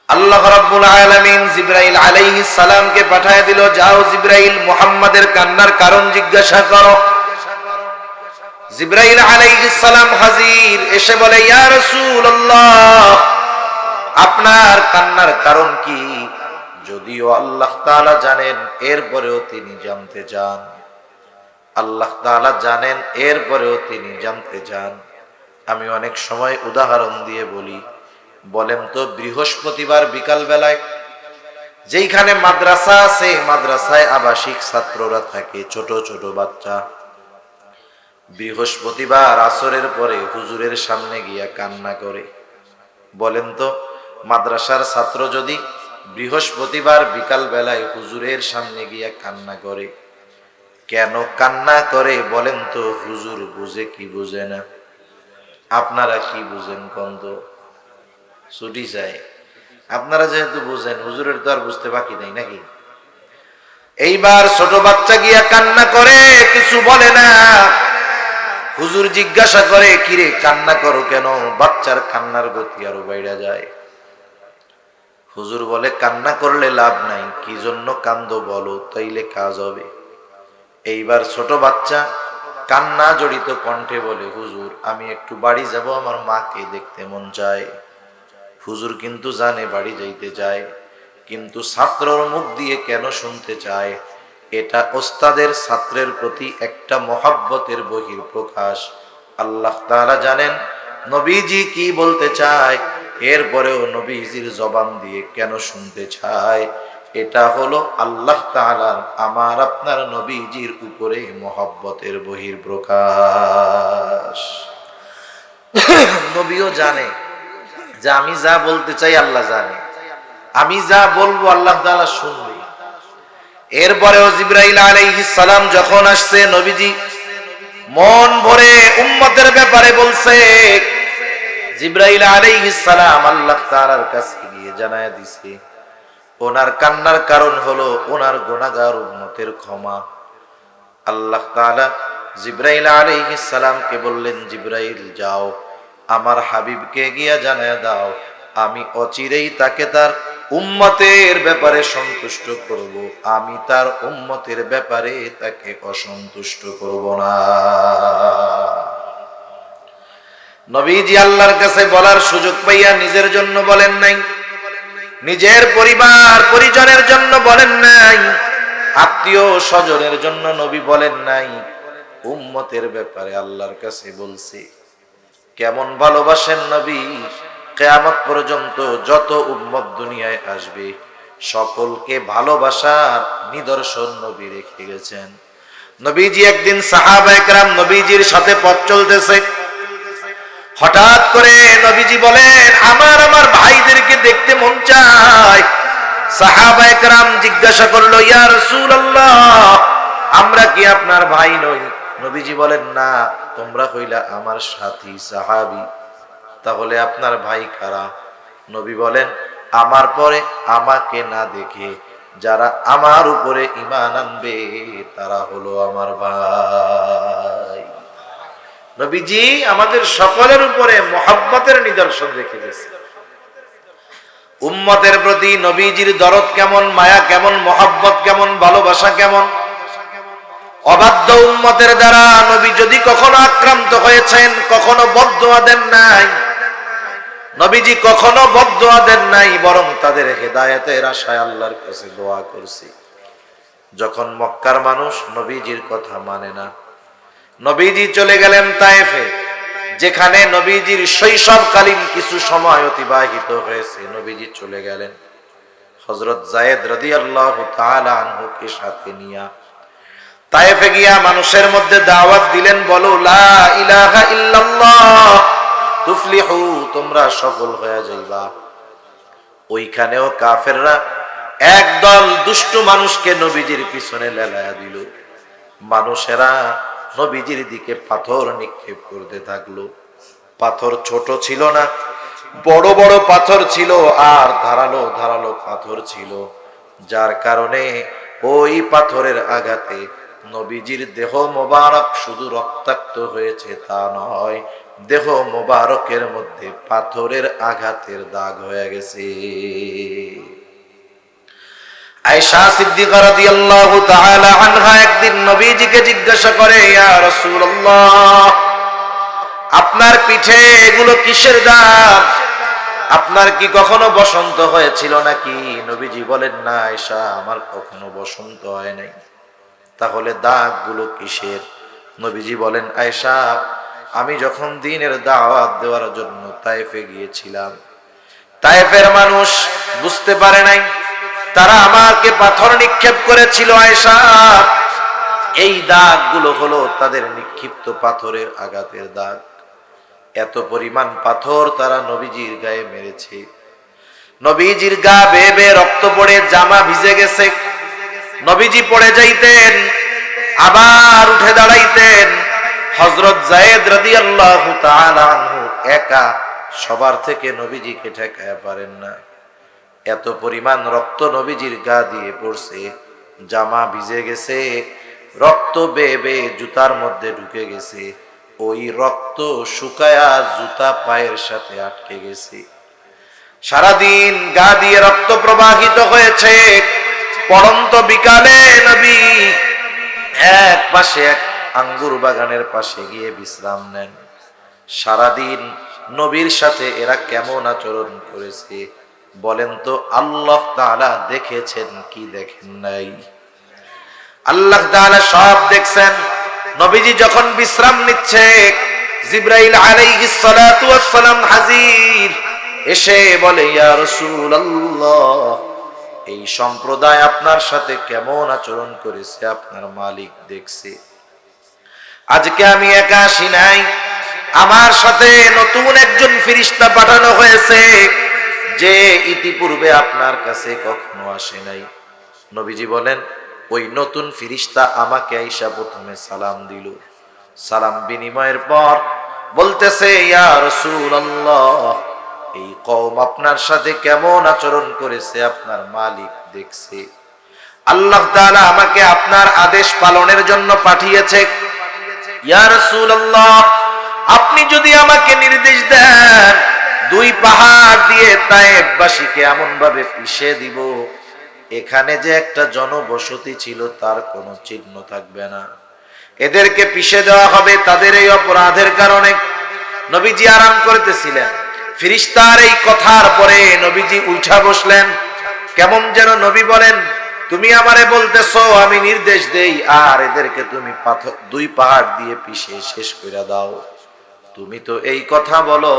আল্লাহ রাব্বুল আলামিন জিবরাইল আলাইহিস সালামকে পাঠিয়ে দিল, যাও জিবরাইল মুহাম্মাদের কান্নার কারণ জিজ্ঞাসা করো। জিবরাইল আলাইহিস সালাম হাজির, এসে বলে ইয়া রাসূলুল্লাহ আপনার কান্নার কারণ কি? যদিও আল্লাহ তাআলা জানেন এরপরেও তিনি জানতে চান। আল্লাহ তাআলা জানেন এরপরেও তিনি জানতে চান। আমি অনেক সময় উদাহরণ দিয়ে বলি, বলেন তো বৃহস্পতিবার বিকাল বেলায় যেইখানে মাদ্রাসা আছে, মাদ্রাসায় আবাসিক ছাত্ররা থাকে, ছোট ছোট বাচ্চা, বৃহস্পতিবার আসরের পরে হুজুরের সামনে গিয়া কান্না করে। বলেন তো মাদ্রাসার ছাত্র যদি বৃহস্পতিবার বিকাল বেলায় হুজুরের সামনে গিয়া কান্না করে, কেন কান্না করে বলেন তো? হুজুর বুঝে কি বুঝে না? আপনারা কি বুঝেন কন্ত? ছুটি চাই। আপনারা যেহেতু বুঝেন, হুজুরের তো আর বুঝতে বাকি নাই নাকি? এইবার ছোট বাচ্চা গিয়া কান্না করে, কিছু বলে না। হুজুর জিজ্ঞাসা করে কিরে কান্না করো কেন? বাচ্চার কান্নার গতি আরো বাইরে যায়। হুজুর বলে কান্না করলে লাভ নাই, কি জন্য কান্দো বলো, তাইলে কাজ হবে। এইবার ছোট বাচ্চা কান্না জড়িত কণ্ঠে বলে হুজুর আমি একটু বাড়ি যাব, আমার মাকে দেখতে মন চায়। হুজুর কিন্তু জানে বাড়ি যাইতে চায়, কিন্তু ছাত্রর মুখ দিয়ে কেন শুনতে চায়? এটা ওস্তাদের ছাত্রের প্রতি একটা মহব্বতের বহির প্রকাশ। আল্লাহ তাআলা জানেন নবীজি কি বলতে চায়, এরপরেও নবীজির জবান দিয়ে কেন শুনতে চায়? এটা হলো আল্লাহ তাআলার আমার আপনার নবীজির উপরে মহব্বতের বহির প্রকাশ। নবীও জানে যে আমি যা বলতে চাই আল্লাহ জানে, আমি যা বলবো আল্লাহ তাআলা শুনবে। এরপরেও জিবরাইল আলাইহিস সালাম যখন আসছে, নবীজি মন ভরে উম্মতের ব্যাপারে বলছে। জিবরাইল আলাইহিস সালাম আল্লাহ তাআলার কাছে গিয়ে জানায়া দিছে ওনার কান্নার কারণ হলো ওনার গুনাহগার উম্মতের ক্ষমা। আল্লাহ তাআলা জিবরাইল আলাইহিস সালামকে বললেন, জিবরাইল যাও আমার হাবিবকে গিয়া জানায়া দাও আমি অচিরেই তাকে তার উম্মতের ব্যাপারে সন্তুষ্ট করব, আমি তার উম্মতের ব্যাপারে তাকে অসন্তুষ্ট করব না। নবীজি আল্লাহর কাছে বলার সুযোগ পাইয়া নিজের জন্য বলেন নাই, নিজের পরিবার পরিজনের জন্য বলেন নাই, আত্মীয় স্বজনের জন্য নবী বলেন নাই, উম্মতের ব্যাপারে আল্লাহর কাছে বলছে। কেমন ভালোবাসেন নবী, কিয়ামত পর্যন্ত যত উম্মত দুনিয়ায় আসবে সকলকে ভালোবাসার নিদর্শন নবী রেখে গেছেন। নবীজি একদিন সাহাবায়ে কেরাম নবীজির সাথে পথ চলতেছে, হঠাৎ করে নবীজি বলেন আমার ভাইদেরকে দেখতে মন চায়। সাহাবায়ে কেরাম জিজ্ঞাসা করলো ইয়া রাসূলুল্লাহ আমরা কি আপনার ভাই নই? নবীজি বলেন না, তোমরা হইলা আমার সাথী সাহাবী, তাহলে আপনার ভাই কারা? নবী বলেন আমার পরে আমাকে না দেখে যারা আমার উপরে ঈমান আনবে তারা হলো আমার ভাই। নবীজি আমাদের সকলের উপরে মহব্বতের নিদর্শন রেখে গেছে। উম্মতের প্রতি নবীজির দরদ কেমন, মায়া কেমন, মহব্বত কেমন, ভালোবাসা কেমন। অবাধ্য উম্মতের দ্বারা নবী যদি কখনো আক্রান্ত হয়েছেন, কখনো বদদুয়া দেন নাই, নবীজি কখনো বদদুয়া দেন নাই, বরং তাদের হেদায়েতের আশায় আল্লাহর কাছে দোয়া করছি। যখন মক্কার মানুষ নবীজির কথা মানে না, নবীজি চলে গেলেন তায়েফে, যেখানে নবীজির শৈশবকালীন কিছু সময় অতিবাহিত হয়েছে। নবীজি চলে গেলেন, হযরত যায়েদ রাদিয়াল্লাহু তাআলা আনহুকে সাথে নিয়া তায়েফে গিয়া মানুষের মধ্যে দাওয়াত দিলেন, বলো লা ইলাহা ইল্লাল্লাহ তুফলিহু, তোমরা সফল হয়ে যাইবা। ওইখানেও কাফেররা একদল দুষ্টু মানুষকে নবীজির পিছনে লেলায়া দিল। মানুষেরা নবীজির দিকে পাথর নিক্ষেপ করতে থাকলো। পাথর ছোট ছিল না, বড় বড় পাথর ছিল, আর ধারালো ধারালো পাথর ছিল, যার কারণে ওই পাথরের আঘাতে নবীজির দেহ মোবারক শুধু রক্তাক্ত হয়েছে তা নয়, দেহ মোবারকের মধ্যে পাথরের আঘাতের দাগ হয়ে গেছে। আয়েশা সিদ্দিকা রাদিয়াল্লাহু তাআলা আনহা একদিন নবীজিকে জিজ্ঞাসা করে, ইয়া রাসূলুল্লাহ, আপনার পিঠে এগুলো কিসের দাগ? আপনার কি কখনো বসন্ত হয়েছিল নাকি? নবীজি বলেন, না আয়েশা, আমার কখনো বসন্ত হয় নাই। তাহলে দাগগুলো কিসের? নবীজি বলেন, আয়েশা, আমি যখন দ্বীনের দাওয়াত দেওয়ার জন্য তায়েফে গিয়েছিলাম, তায়েফের মানুষ বুঝতে পারে নাই, তারা আমাকে পাথর নিক্ষেপ করেছিল। আয়েশা, এই দাগগুলো হলো তাদের নিক্ষিপ্ত পাথরের আঘাতের দাগ। এত পরিমাণ পাথর তারা নবীজির গায়ে মেরেছে। নবীজির গা বেয়ে বেয়ে রক্ত পড়ে জামা ভিজে গেছে। নবীজি পড়ে যাইতেন, আবার উঠে দাঁড়াইতেন। হযরত যায়েদ রাদিয়াল্লাহু তাআলা আনহু একা সবার থেকে নবীজিকে ঠেকাতে পারেন না। এত পরিমাণ রক্ত নবীজির গা দিয়ে পড়ছে, জামা ভিজে গেছে, রক্ত বেয়ে বেয়ে জুতার মধ্যে ঢুকে গেছে। ওই রক্ত শুকায়া জুতা পায়ের সাথে আটকে গেছে। সারাদিন গা দিয়ে রক্ত প্রবাহিত হয়েছে। পড়ন্ত বিকালে নবী এক পাশে এক আঙ্গুর বাগানের পাশে গিয়ে বিশ্রাম নেন। সারাদিন নবীর সাথে এরা কেমন আচরণ করেছে বলেন তো? আল্লাহ তাআলা দেখেছেন কি দেখেন নাই? আল্লাহ তাআলা সব দেখছেন। নবীজি যখন বিশ্রাম নিচ্ছে, জিবরাইল আলাইহিস সালাতু ওয়াস সালাম হাজির, এসে বলে, ইয়া রাসূলুল্লাহ, এই সম্প্রদায় আপনার সাথে কেমন আচরণ করেছে আপনার মালিক দেখছে। আজকে আমি একা আসি নাই, আমার সাথে নতুন একজন ফেরেশতা পাঠানো হয়েছে, যে ইতিপূর্বে আপনার কাছে কখনো আসে নাই। নবীজি বলেন, ওই নতুন ফেরেশতা আমাকে আইসা প্রথমে সালাম দিল। সালাম বিনিময়ের পর বলতেছে, ইয়া রাসূলুল্লাহ, এই কওম আপনার সাথে কেমন আচরণ করেছে আপনার মালিক দেখছে। আল্লাহ তাআলা আমাকে আপনার আদেশ পালনের জন্য পাঠিয়েছে। ইয়া রাসূলুল্লাহ, আপনি যদি আমাকে নির্দেশ দেন, দুই পাহাড় দিয়ে তায়েফবাসীকে এমন ভাবে পিষে দিব, এখানে যে একটা জনবসতি ছিল তার কোনো চিহ্ন থাকবে না। এদেরকে পিষে দেওয়া হবে তাদের এই অপরাধের কারণে। নবীজি আরাম করতেছিলেন, ফেরেশতার এই কথার পরে নবীজি উঠা বসলেন। কেমন যেন নবী বলেন, তুমি আমারে বলতেছো আমি নির্দেশ দেই, আর এদেরকে তুমি দুই পাহাড় দিয়ে পিষে শেষ করে দাও। তুমি তো এই কথা বলো,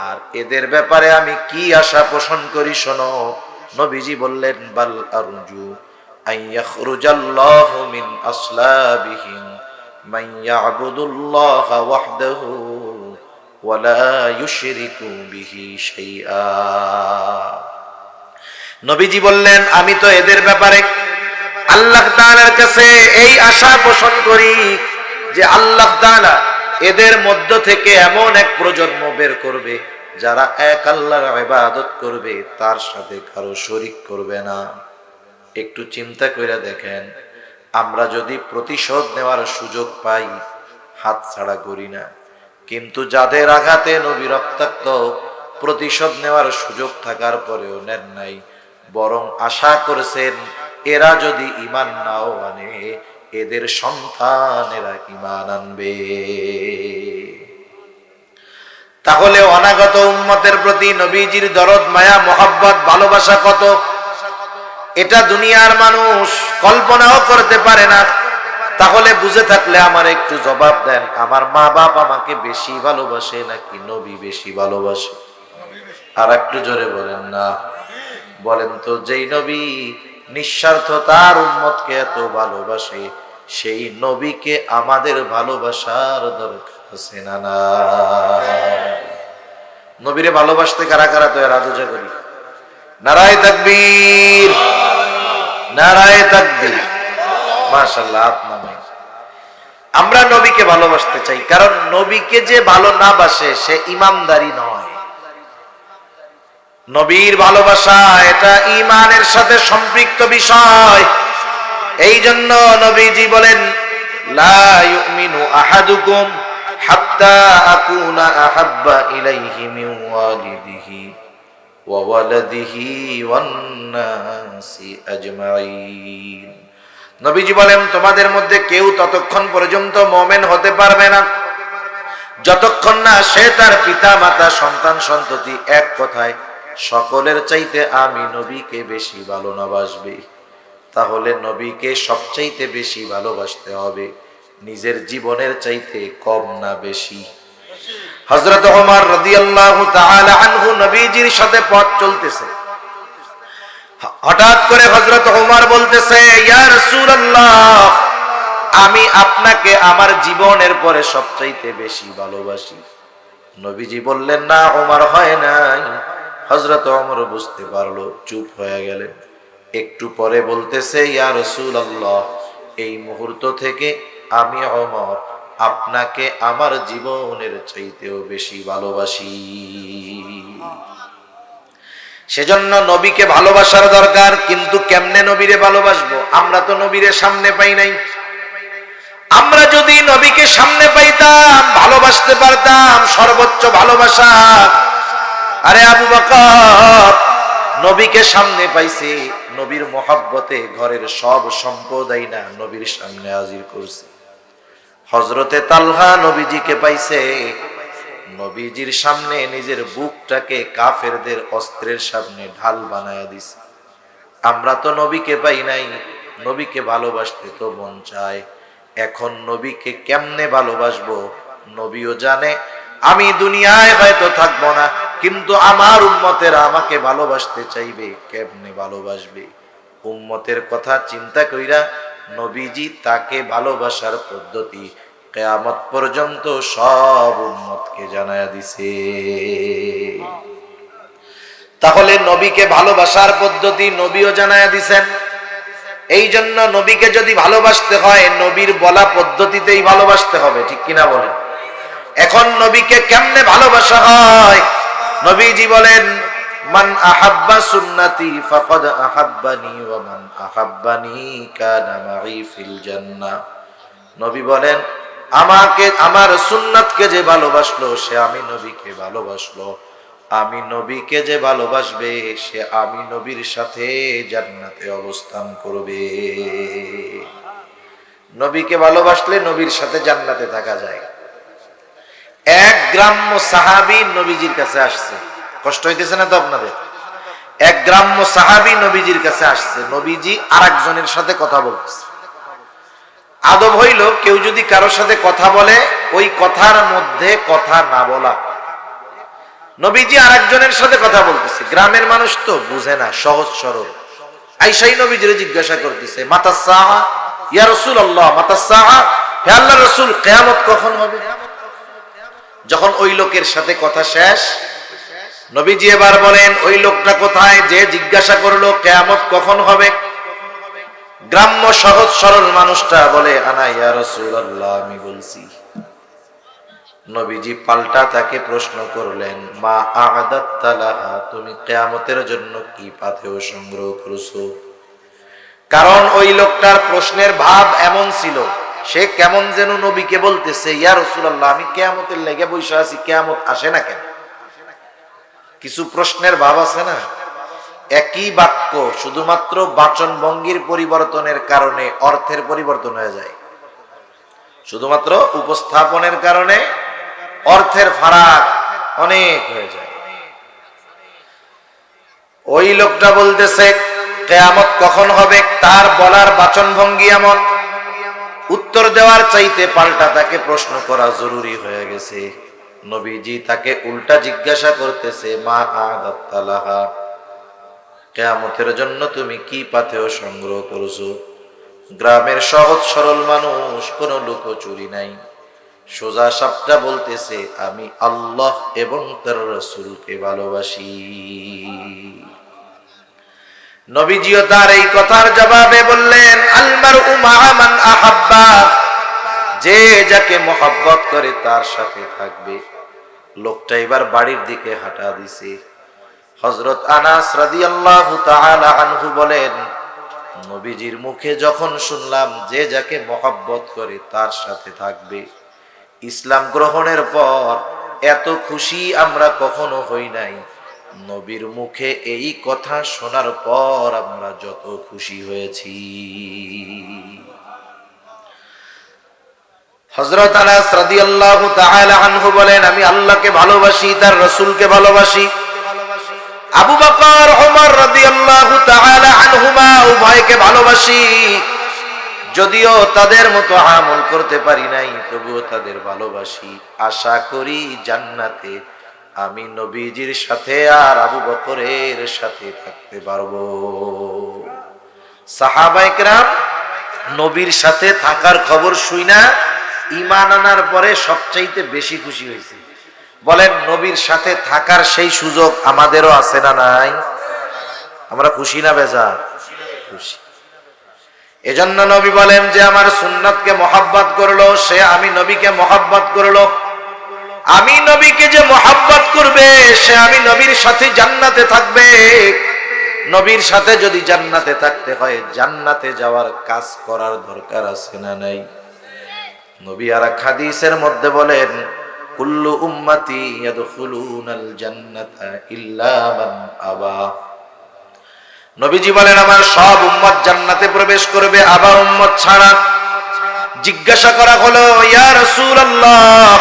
আর এদের ব্যাপারে আমি কি আশা পোষণ করি শোনো। নবীজি বললেন, বাল আরজু আইয়াখরুজাল্লাহু মিন আসলাবিহিম মান ইয়াবুদুল্লাহ ওয়াহদাহু ওয়া লা ইউশরিকু বিহি শাইআ। নবীজি বললেন, আমি তো এদের ব্যাপারে আল্লাহ তাআলার কাছে এই আশা পোষণ করি যে আল্লাহ তাআলা এদের মধ্য থেকে এমন এক প্রজন্ম বের করবে যারা এক আল্লাহর ইবাদত করবে তার সাথে কারো শরীক করবে না। একটু চিন্তা করে দেখেন, আমরা যদি প্রতিশোধ নেওয়ার সুযোগ পাই হাত ছাড়া করি না, কিন্তু যাদের আঘাতে নবী রক্তাক্ত প্রতিশোধ নেওয়ার সুযোগ থাকার পরেও নেন নাই, বরং আশা করেছেন এরা যদি ঈমান নাও আনে এদের সন্তানেরা ঈমান আনবে। তাহলে অনাগত উম্মতের প্রতি নবীজির দরদ, মায়া, মোহাব্বত, ভালোবাসা কত, এটা দুনিয়ার মানুষ কল্পনাও করতে পারে না। তাহলে বুঝে থাকলে আমার একটু জবাব দেন, আমার মা বাপ আমাকে বেশি ভালোবাসে নাকি নবী বেশি ভালোবাসে? আর একটু জোরে বলেন না। বলেন তো, যেই নবী নিঃস্বার্থ তার উম্মতকে এত ভালোবাসে, সেই নবীকে আমাদের ভালোবাসার দরকার আছে না? না, নবীরে ভালোবাসতে কারা কারা তো রাজা করি? নারায়ে তাকবীর, নারায়ে তাকবীর, মাশাআল্লাহ। আপনারা আমরা নবীকে ভালোবাসতে চাই, কারণ নবীকে যে ভালো না বাসে সে ঈমানদারি নয়। নবীর ভালোবাসা এটা ঈমানের সাথে সম্পৃক্ত বিষয়। এই জন্য নবীজি বলেন, লা ইউমিনু আহাদুকুম হাত্তা আকুনা আহাব্বা ইলাইহি মিন ওয়ালিদিহি ওয়া ওয়ালাদিহি ওয়ান নাসি আজমাইন। নবীজি বলেন, তোমাদের মধ্যে কেউ ততক্ষণ পর্যন্ত মুমিন হতে পারবে না যতক্ষণ না সে তার পিতা মাতা সন্তান সন্ততি এক কথায় সকলের চাইতে আমি নবীকে বেশি ভালো না বাসবে। তাহলে নবীকে সবচাইতে বেশি ভালোবাসতে হবে, নিজের জীবনের চাইতে কম না বেশি। হযরত ওমর রাদিয়াল্লাহু তাআলা আনহু নবীজির সাথে পথ চলতেছে, হঠাৎ করে হযরত ওমর বলতেছে, ইয়া রাসূলুল্লাহ, আমি আপনাকে আমার জীবনের পরে সবচাইতে বেশি ভালোবাসি। নবীজি বললেন, না ওমর, হয় নাই। হযরত ওমর বুঝতে পারলো, চুপ হয়ে গেলেন। একটু পরে বলতেছে, ইয়া রাসূলুল্লাহ, এই মুহূর্ত থেকে আমি ওমর আপনাকে আমার জীবনের চাইতেও বেশি ভালোবাসি। সেজন্য নবীকে ভালোবাসার দরকার। কিন্তু কেমনে নবীরে ভালোবাসবো? আমরা তো নবীরে সামনে পাই নাই। আমরা যদি নবীকে সামনে পাইতাম, ভালোবাসতে পারতাম সর্বোচ্চ ভালোবাসা। আরে আবু বকর নবীকে সামনে পাইছে, নবীর মহব্বতে ঘরের সব সম্পদ আইনা নবীর সামনে হাজির করছে। হযরতে তালহা নবীজিকে পাইছে, নবীজির সামনে নিজের বুকটাকে কাফেরদের অস্ত্রের সামনে ঢাল বানায়া দিছে। আমরা তো নবীকে পাই নাই, নবীকে ভালোবাসতে তো মন চায়। এখন নবীকে কেমনে ভালোবাসবো? নবীও জানে আমি দুনিয়ায় হয়তো থাকবো না, কিন্তু আমার উম্মতেরা আমাকে ভালোবাসতে চাইবে। কেমনে ভালোবাসবে? উম্মতের কথা চিন্তা কইরা নবীজি তাকে ভালোবাসার পদ্ধতি কিয়ামত পর্যন্ত সব উম্মতকে জানায়া দিছে। তাহলে নবীকে ভালোবাসার পদ্ধতি নবীও জানায়া দিছেন। এই জন্য নবীকে যদি ভালোবাসতে হয়, নবীর বলা পদ্ধতিতেই ভালোবাসতে হবে, ঠিক কিনা বলেন? এখন নবীকে কেমনে ভালোবাসা হয়? নবীজি বলেন, মান আহাব্বা সুন্নতি ফাকাদ আহাব্বানি ওয়া মান আহাব্বানি কানা মাই ফিল জান্নাহ। নবী বলেন, আমাকে আমার সুন্নাতকে যে ভালোবাসলো সে আমি নবীকে ভালোবাসলো, আমি নবীকে যে ভালোবাসবে সে আমি নবীর সাথে জান্নাতে অবস্থান করবে। নবীকে ভালোবাসলে নবীর সাথে জান্নাতে থাকা যায়। এক গ্রাম্য সাহাবী নবীজির কাছে আসছে। কষ্ট হইতেছে না তো আপনাদের? এক গ্রাম্য সাহাবী নবীজির কাছে আসছে। নবীজি আরেকজনের সাথে কথা বলতেছে। আদব হইল, কেউ যদি কারোর সাথে কথা বলে ওই কথার মধ্যে কথা না বলা। নবীজি আরেকজনের সাথে কথা বলতেছে। গ্রামের মানুষ তো বুঝে না, সহজ সরল। আয়েশাই নবীজিরে জিজ্ঞাসা করতেছে, মাতা সাহা ইয়া রাসূলুল্লাহ, মাতা সাহা, হে আল্লাহর রাসূল, কিয়ামত কখন হবে? যখন ওই লোকের সাথে কথা শেষ, নবীজি এবার বলেন, ওই লোকটা কোথায় যে জিজ্ঞাসা করলো কিয়ামত কখন হবে? গ্রাম্য সহজ সরল মানুষটা বলে, আনা ইয়া রাসূলুল্লাহ, আমি বলছি। নবীজি পাল্টা তাকে প্রশ্ন করলেন, মা আ'দাত্তা লাহা, তুমি কিয়ামতের জন্য কি পাথেয় সংগ্রহ করেছো? কারণ ওই লোকটার প্রশ্নের ভাব এমন ছিল, সে কেমন যেন নবীকে বলতেছে, ইয়া রাসূলুল্লাহ, আমি কিয়ামতের লেগে বসে আছি, কিয়ামত আসে না কেন? কিছু প্রশ্নের ভাব আছে না? একই বাক্য শুধুমাত্র বাচন ভঙ্গির পরিবর্তনের কারণে অর্থের পরিবর্তন হয়ে যায়, শুধুমাত্র উপস্থাপনের কারণে অর্থের ফারাক অনেক হয়ে যায়। ওই লোকটা বলতেছে কিয়ামত কখন হবে, তার বলার বাচন ভঙ্গি এমন, উত্তর দেওয়ার চাইতে পাল্টা তাকে প্রশ্ন করা জরুরি হয়ে গেছে। নবীজি তাকে উল্টা জিজ্ঞাসা করতেছে, মা আ'দাত্তা লাহা, কিয়ামতের জন্য তুমি কি পাথেয় সংগ্রহ করেছো? গ্রামের সহজ সরল মানুষ, কোনো লুকোচুরি নাই, সোজা সাপটা বলতেছে, আমি আল্লাহ এবং তার রাসূলকে ভালোবাসি। নবীজিও তার এই কথার জবাবে বললেন, আল মারউ মা'a মান আহাব্বা, যে যাকে মহব্বত করে তার সাথে থাকবে। লোকটা এবার বাড়ির দিকে হাঁটা দিছে। হযরত আনাস রাদিয়াল্লাহু তাআলা আনহু বলেন, নবীজির মুখে যখন শুনলাম যে যাকে মহব্বত করে তার সাথে থাকবে, ইসলাম গ্রহণের পর এত খুশি আমরা কখনো হই নাই। নবীর মুখে এই কথা শোনার পর আমরা যত খুশি হয়েছি। হযরত আনাস রাদিয়াল্লাহু তাআলা আনহু বলেন, আমি আল্লাহকে ভালোবাসি, তার রাসূলকে ভালোবাসি। আবু বকর ওমর রাদিয়াল্লাহু তাআলা আনহুমা উভয়কে ভালোবাসি। যদিও তাদের মতো আমল করতে পারি নাই, তবুও তাদের ভালোবাসি। আশা করি জান্নাতে আমি নবীজির সাথে আর আবু বকরের সাথে থাকতে পারবো। সাহাবায়ে কেরাম নবীর সাথে থাকার খবর শুইনা ঈমান আনার পরে সবচাইতে বেশি খুশি হয়েছে। বলেন, নবীর সাথে থাকার সেই সুযোগ আমাদেরও আছে না নাই? আমরা খুশি না বেজার? খুশি। এজন্য নবী বলেন, যে আমার সুন্নাতকে মহব্বত করলো, সে আমি নবীকে মহব্বত করলো। আমি নবীকে যে মহব্বত করবে, সে আমি নবীর সাথে জান্নাতে থাকবে। নবীর সাথে যদি জান্নাতে থাকতে হয়, জান্নাতে যাওয়ার কাজ করার দরকার আছে না নাই? নবী আর এক হাদিসের মধ্যে বলেন, কুল্লু উম্মতি ইয়াদখুলুনাল জান্নাতা ইল্লা মান আবা। নবীজি বলেন, আমার সব উম্মত জান্নাতে প্রবেশ করবে, আবা উম্মত ছাড়া। জিজ্ঞাসা করা হলো, ইয়া রাসূলুল্লাহ,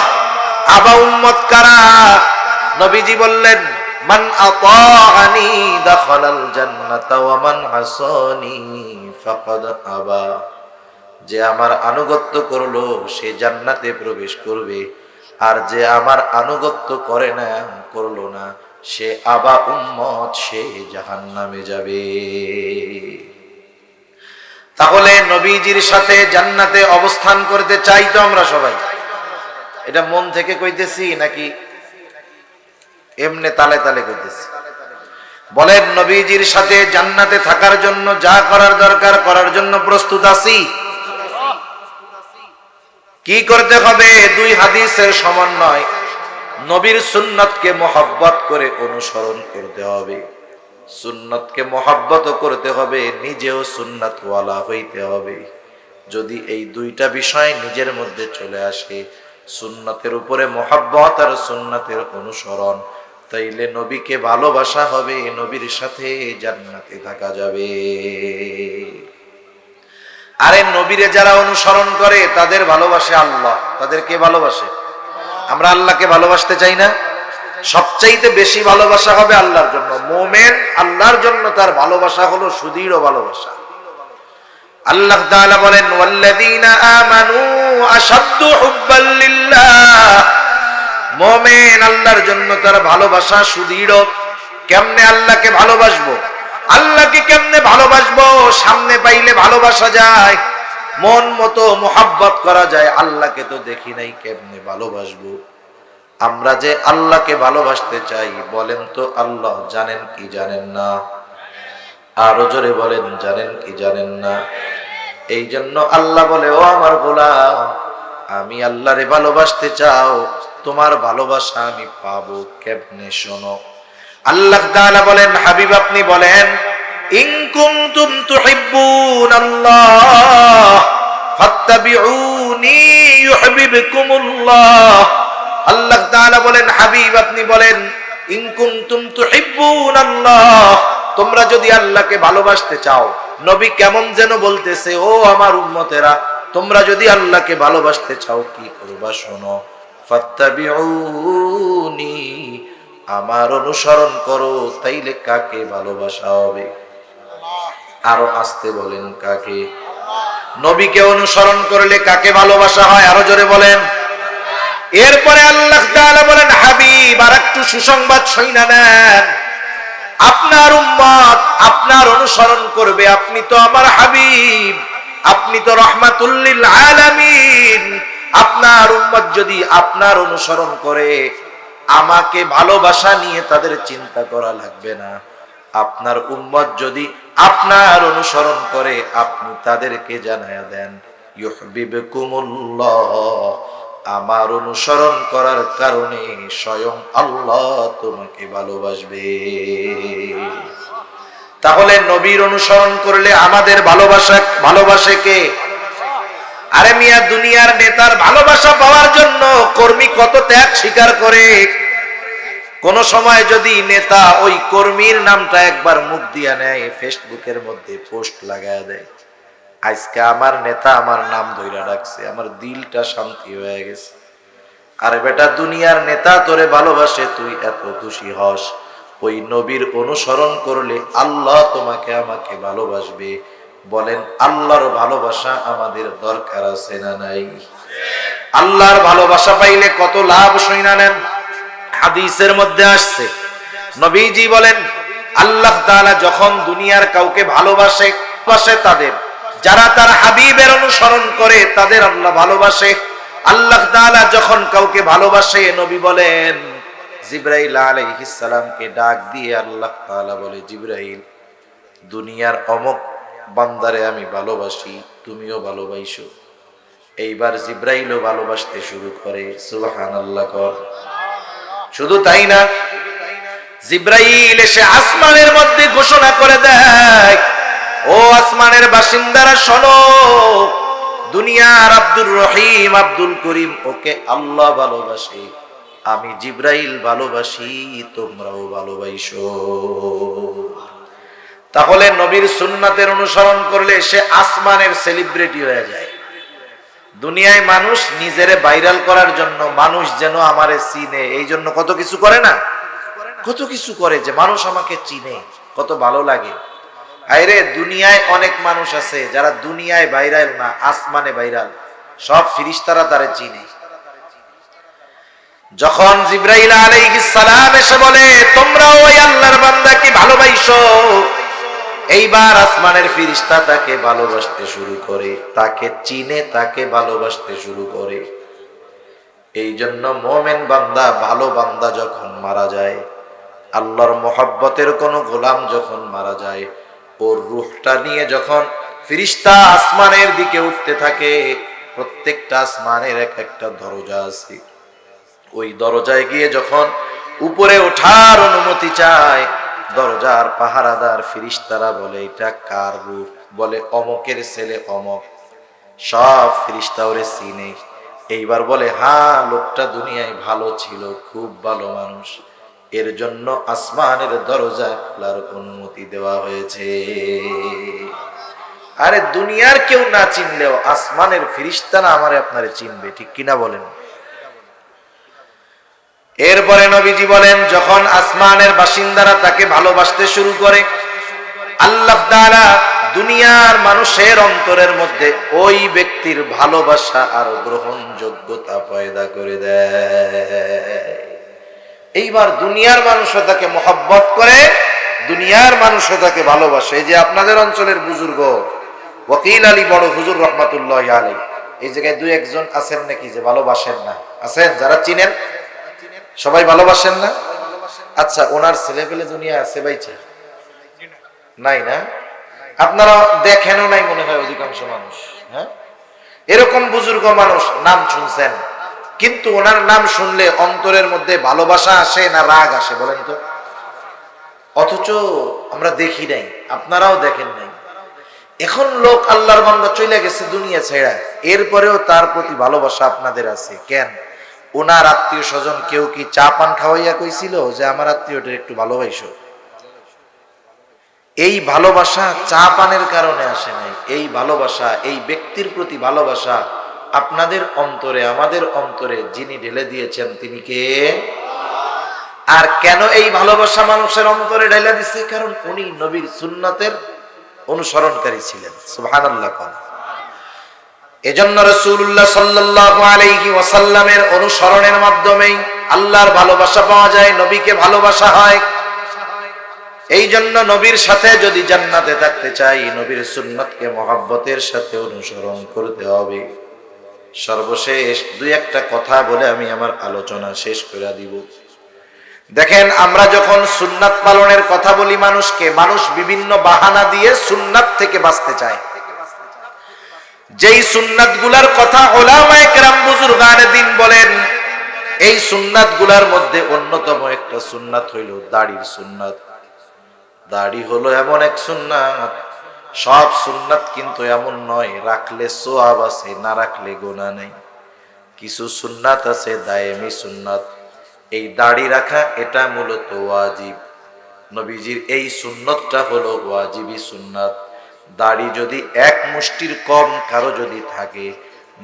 আবা উম্মত কারা? নবীজি বললেন, মান আতাআনি দাখালাল জান্নাতা ওয়া মান আসানি ফাকাদ আবা। যে আমার আনুগত্য করলো সে জান্নাতে প্রবেশ করবে, আর যে আমার আনুগত্য করে না, করলো না, সে আবা উম্মত, সে জাহান্নামে যাবে। তাহলে নবীজির সাথে জান্নাতে অবস্থান করতে চাই তো আমরা সবাই? এটা মন থেকে কইতেছি নাকি এমনি তালে তালে কইতেছি? বলেন, নবীজির সাথে জান্নাতে থাকার জন্য যা করার দরকার করার জন্য প্রস্তুত আছি? কি করতে হবে? দুই হাদিসের সমন্বয়। নবীর সুন্নতকে মহব্বত করে অনুসরণ করতে হবে, সুন্নতকে মহব্বত করতে হবে, নিজেও সুন্নাতওয়ালা হইতে হবে। যদি এই দুইটা বিষয় নিজের মধ্যে চলে আসে, সুন্নতের উপরে মহব্বত আর সুন্নতের অনুসরণ, তাইলে নবীকে ভালোবাসা হবে, নবীর সাথে জান্নাতে থাকা যাবে। আরে নবীরে যারা অনুসরণ করে তাদের ভালোবাসে আল্লাহ, তাদের কে ভালোবাসে? আমরা আল্লাহকে ভালোবাসতে চাই না? সবচাইতে বেশি ভালোবাসা হবে আল্লাহর জন্য। মুমিন আল্লাহর জন্য তার ভালোবাসা হলো সুদৃঢ় ভালোবাসা। আল্লাহ তাআলা বলেন, ওয়াল্লাযীনা আমানু আশাদ্দু হুব্বাল লিল্লাহ। মুমিন আল্লাহর জন্য তার ভালোবাসা সুদৃঢ়। কেমনে আল্লাহকে ভালোবাসবো? আল্লাহকে কেমনে ভালোবাসবো? সামনে পাইলে ভালোবাসা যায়, মন মতো মোহাব্বত করা যায়। আল্লাহকে তো দেখি নাই, কেমনে ভালোবাসবো? আমরা যে আল্লাহকে ভালোবাসতে চাই, বলেন তো আল্লাহ জানেন কি জানেন না? আরো জোরে বলেন, জানেন কি জানেন না? এই জন্য আল্লাহ বলে, ও আমার গোলাম, আমি আল্লাহরে ভালোবাসতে চাও, তোমার ভালোবাসা আমি পাবো কেমনে? শোনো, আল্লাহ তাআলা বলেন, হাবিব আপনি বলেন, ইন কুনতুম তুহিব্বুনাল্লাহ ফাত্তাবিউনি ইউহিব্বুকুমুল্লাহ। আল্লাহ তাআলা বলেন, হাবিব আপনি বলেন, ইন কুনতুম তুহিব্বুনাল্লাহ, তোমরা যদি আল্লাহকে ভালোবাসতে চাও। নবী কেমন যেন বলতেছে, ও আমার উম্মতেরা, তোমরা যদি আল্লাহকে ভালোবাসতে চাও কি করবা? শোনো, ফাত্তাবিউনি, আমার অনুসরণ করো। তাইলে কাকে ভালোবাসা হবে? আরো আস্তে বলেন, কাকে? নবীকে অনুসরণ করলে কাকে ভালোবাসা হয়? আরো জোরে বলেন। এরপরে আল্লাহ তাআলা বলেন, হাবিব আর একটু সুসংবাদ শুইনা নেন, আপনার উম্মত আপনার অনুসরণ করবে। আপনি তো আমার হাবিব, আপনি তো রাহমাতুল লিল আলামিন। আপনার উম্মত যদি আপনার অনুসরণ করে, আমাকে ভালোবাসা নিয়ে তাদের চিন্তা করা লাগবে না। আপনার উম্মত যদি আপনার অনুসরণ করে, আপনি তাদেরকে জানায়া দেন, ইউহিব্বুকুমুল্লাহ, আমার অনুসরণ করার কারণে স্বয়ং আল্লাহ তোমাকে ভালোবাসবে। তাহলে নবীর অনুসরণ করলে আমাদের ভালোবাসে কে? আরে মিয়া, দুনিয়ার নেতার ভালোবাসা পাওয়ার জন্য কর্মী কত ত্যাগ স্বীকার করে। কোন সময় যদি নেতা ওই কর্মীর নামটা একবার মুখ দিয়া নেয়, ফেসবুকের মধ্যে পোস্ট লাগায় দেয়, আজকে আমার নেতা আমার নাম ধইরা ডাকছে, আমার দিলটা শান্তি হয়ে গেছে। আরে বেটা, দুনিয়ার নেতা তোরে ভালোবাসে, তুই এত খুশি হস, ওই নবীর অনুসরণ করলে আল্লাহ তোমাকে আমাকে ভালোবাসবে। বলেন, আল্লাহর ভালোবাসা আমাদের দরকার আছে না নাই? আল্লাহর ভালোবাসা পাইলে কত লাভ শুইনা নেন। হাদিসের মধ্যে আসছে, নবীজি বলেন, আল্লাহ তাআলা যখন দুনিয়ার কাউকে ভালোবাসে, তাদের যারা তার হাবিবের অনুসরণ করে তাদের আল্লাহ ভালোবাসে। আল্লাহ তাআলা যখন কাউকে ভালোবাসে, নবী বলেন, জিবরাইল আলাইহিস সালামকে ডাক দিয়ে আল্লাহ তাআলা বলে, জিবরাইল, দুনিয়ার অমুক বান্দারে আমি ভালোবাসি, তুমিও ভালোবাসো। এইবার জিবরাইলও ভালোবাসতে শুরু করে। সুবহানাল্লাহ কর। শুধু তাই না, জিবরাইল এসে আসমানের মধ্যে ঘোষণা করে দেয়, ও আসমানের বাসিন্দারা শোনো, দুনিয়ার আব্দুর রহিম, আব্দুল করিম, ওকে আল্লাহ ভালোবাসে, আমি জিবরাইল ভালোবাসি, তোমরাও ভালোবাসো। তাহলে নবীর সুন্নাতের অনুসরণ করলে সে আসমানের সেলিব্রিটি হয়ে যায়। দুনিয়ায় মানুষ নিজেরে ভাইরাল করার জন্য, মানুষ যেন আমারে চিনে, এই জন্য কত কিছু করে না, কত কিছু করে যে মানুষ আমাকে চিনে, কত ভালো লাগে। আরে দুনিয়ায় অনেক মানুষ আছে যারা দুনিয়ায় ভাইরাল না, আসমানে ভাইরাল, সব ফেরেশতারা তারে চিনে। যখন জিবরাইল আলাইহিস সালাম এসে বলে, তোমরা ওই আল্লাহর বান্দাকে ভালোবাসো, এইবার আসমানের ফেরেশতা তাকে ভালোবাসতে শুরু করে, তাকে চিনে, তাকে ভালোবাসতে শুরু করে। এই জন্য মুমিন বান্দা, ভালো বান্দা যখন মারা যায়, আল্লাহর মহব্বতের কোন গোলাম যখন মারা যায়, ওর রূহটা নিয়ে যখন ফেরেশতা আসমানের দিকে উঠতে থাকে, প্রত্যেকটা আসমানের এক একটা দরজা আছে, ওই দরজায় গিয়ে যখন উপরে ওঠার অনুমতি চায়, দরজার পাহারাদার ফেরেশতারা বলে, এটা কার রূহ? বলে, অমকের ছেলে অমক। সব ফেরেশতা ওরে চিনে। এইবার বলে, হ্যাঁ, লোকটা দুনিয়ায় ভালো ছিল, খুব ভালো মানুষ, এর জন্য আসমানের দরজা খোলার অনুমতি দেওয়া হয়েছে। আরে দুনিয়ার কেউ না চিনলেও আসমানের ফেরেশতারা আমারে আপনারে চিনবে, ঠিক কিনা বলেন? এরপরে নবীজি বলেন, যখন আসমানের বাসিন্দারা তাকে ভালোবাসতে শুরু করে, আল্লাহ তাআলা দুনিয়ার মানুষের অন্তরের মধ্যে ওই ব্যক্তির ভালোবাসা আর গ্রহণযোগ্যতা পয়দা করে দেয়। এইবার দুনিয়ার মানুষও তাকে মহব্বত করে, দুনিয়ার মানুষও তাকে ভালোবাসে। এই যে আপনাদের অঞ্চলের বুজুর্গ ওয়াকিল আলী বড় হুজুর রহমাতুল্লাহ আলাইহি, এই জায়গায় দুই একজন আছেন নাকি যে ভালোবাসেন না? আছেন যারা চিনেন? সবাই ভালোবাসেন না? আচ্ছা, ওনার ছেলে পেলে দুনিয়া আছে বাইচা? নাই না? আপনারা দেখেনও নাই মনে হয় অধিকাংশ মানুষ। হ্যাঁ, এরকম বুজুর্গ মানুষ নাম শুনছেন, কিন্তু ওনার নাম শুনলে অন্তরের মধ্যে ভালোবাসা আসে না রাগ আসে বলেন তো? অথচ আমরা দেখি নাই, আপনারাও দেখেন নাই। এখন লোক আল্লাহর বান্দা চলে গেছে দুনিয়া ছেড়া, এরপরেও তার প্রতি ভালোবাসা আপনাদের আছে কেন? ওনার আত্মীয় স্বজন কেউ কি চা পান খাওয়াইয়া কইছিল যে আমার আত্মীয়টা একটু ভালোবাসো? এই ভালোবাসা চা পানের কারণে আসে নাই, এই ভালোবাসা, এই ব্যক্তির প্রতি ভালোবাসা আপনাদের অন্তরে, আমাদের অন্তরে যিনি ঢেলে দিয়েছেন তিনি কে? আর কেন এই ভালোবাসা মানুষের অন্তরে ঢেলে দিচ্ছে? কারণ উনি নবীর সুন্নতের অনুসরণকারী ছিলেন। সুবহানাল্লাহ। এজন্য রাসূলুল্লাহ সাল্লাল্লাহু আলাইহি ওয়াসাল্লামের অনুসরণের মাধ্যমেই আল্লাহর ভালোবাসা পাওয়া যায়, নবীকে ভালোবাসা হয়। এই জন্য নবীর সাথে যদি জান্নাতে থাকতে চাই, নবীর সুন্নতকে মহব্বতের সাথে অনুসরণ করতে হবে। সর্বশেষ দুই একটা কথা বলে আমি আমার আলোচনা শেষ করে দিব। দেখেন, আমরা যখন সুন্নাত পালনের কথা বলি মানুষকে, মানুষ বিভিন্ন বাহানা দিয়ে সুন্নাত থেকে বাঁচতে চায়। যেই সুন্নাত গুলার কথা উলামায়ে কেরাম বুজুর্গানে দ্বীন বলেন, এই সুন্নাত গুলার মধ্যে অন্যতম একটা সুন্নাত হইল দাড়ির সুন্নাত। দাড়ি হলো এমন এক সুন্নাত, সব সুন্নাত কিন্তু এমন নয় রাখলে সওয়াব আছে, না রাখলে গুনাহ নেই। কিছু সুন্নাত আছে দায়েমি সুন্নাত। এই দাড়ি রাখা এটা মূলত ওয়াজিব। নবীজির এই সুন্নতটা হলো ওয়াজিবি সুন্নাত। দাড়ি যদি এক মুষ্টির কম কারো যদি থাকে,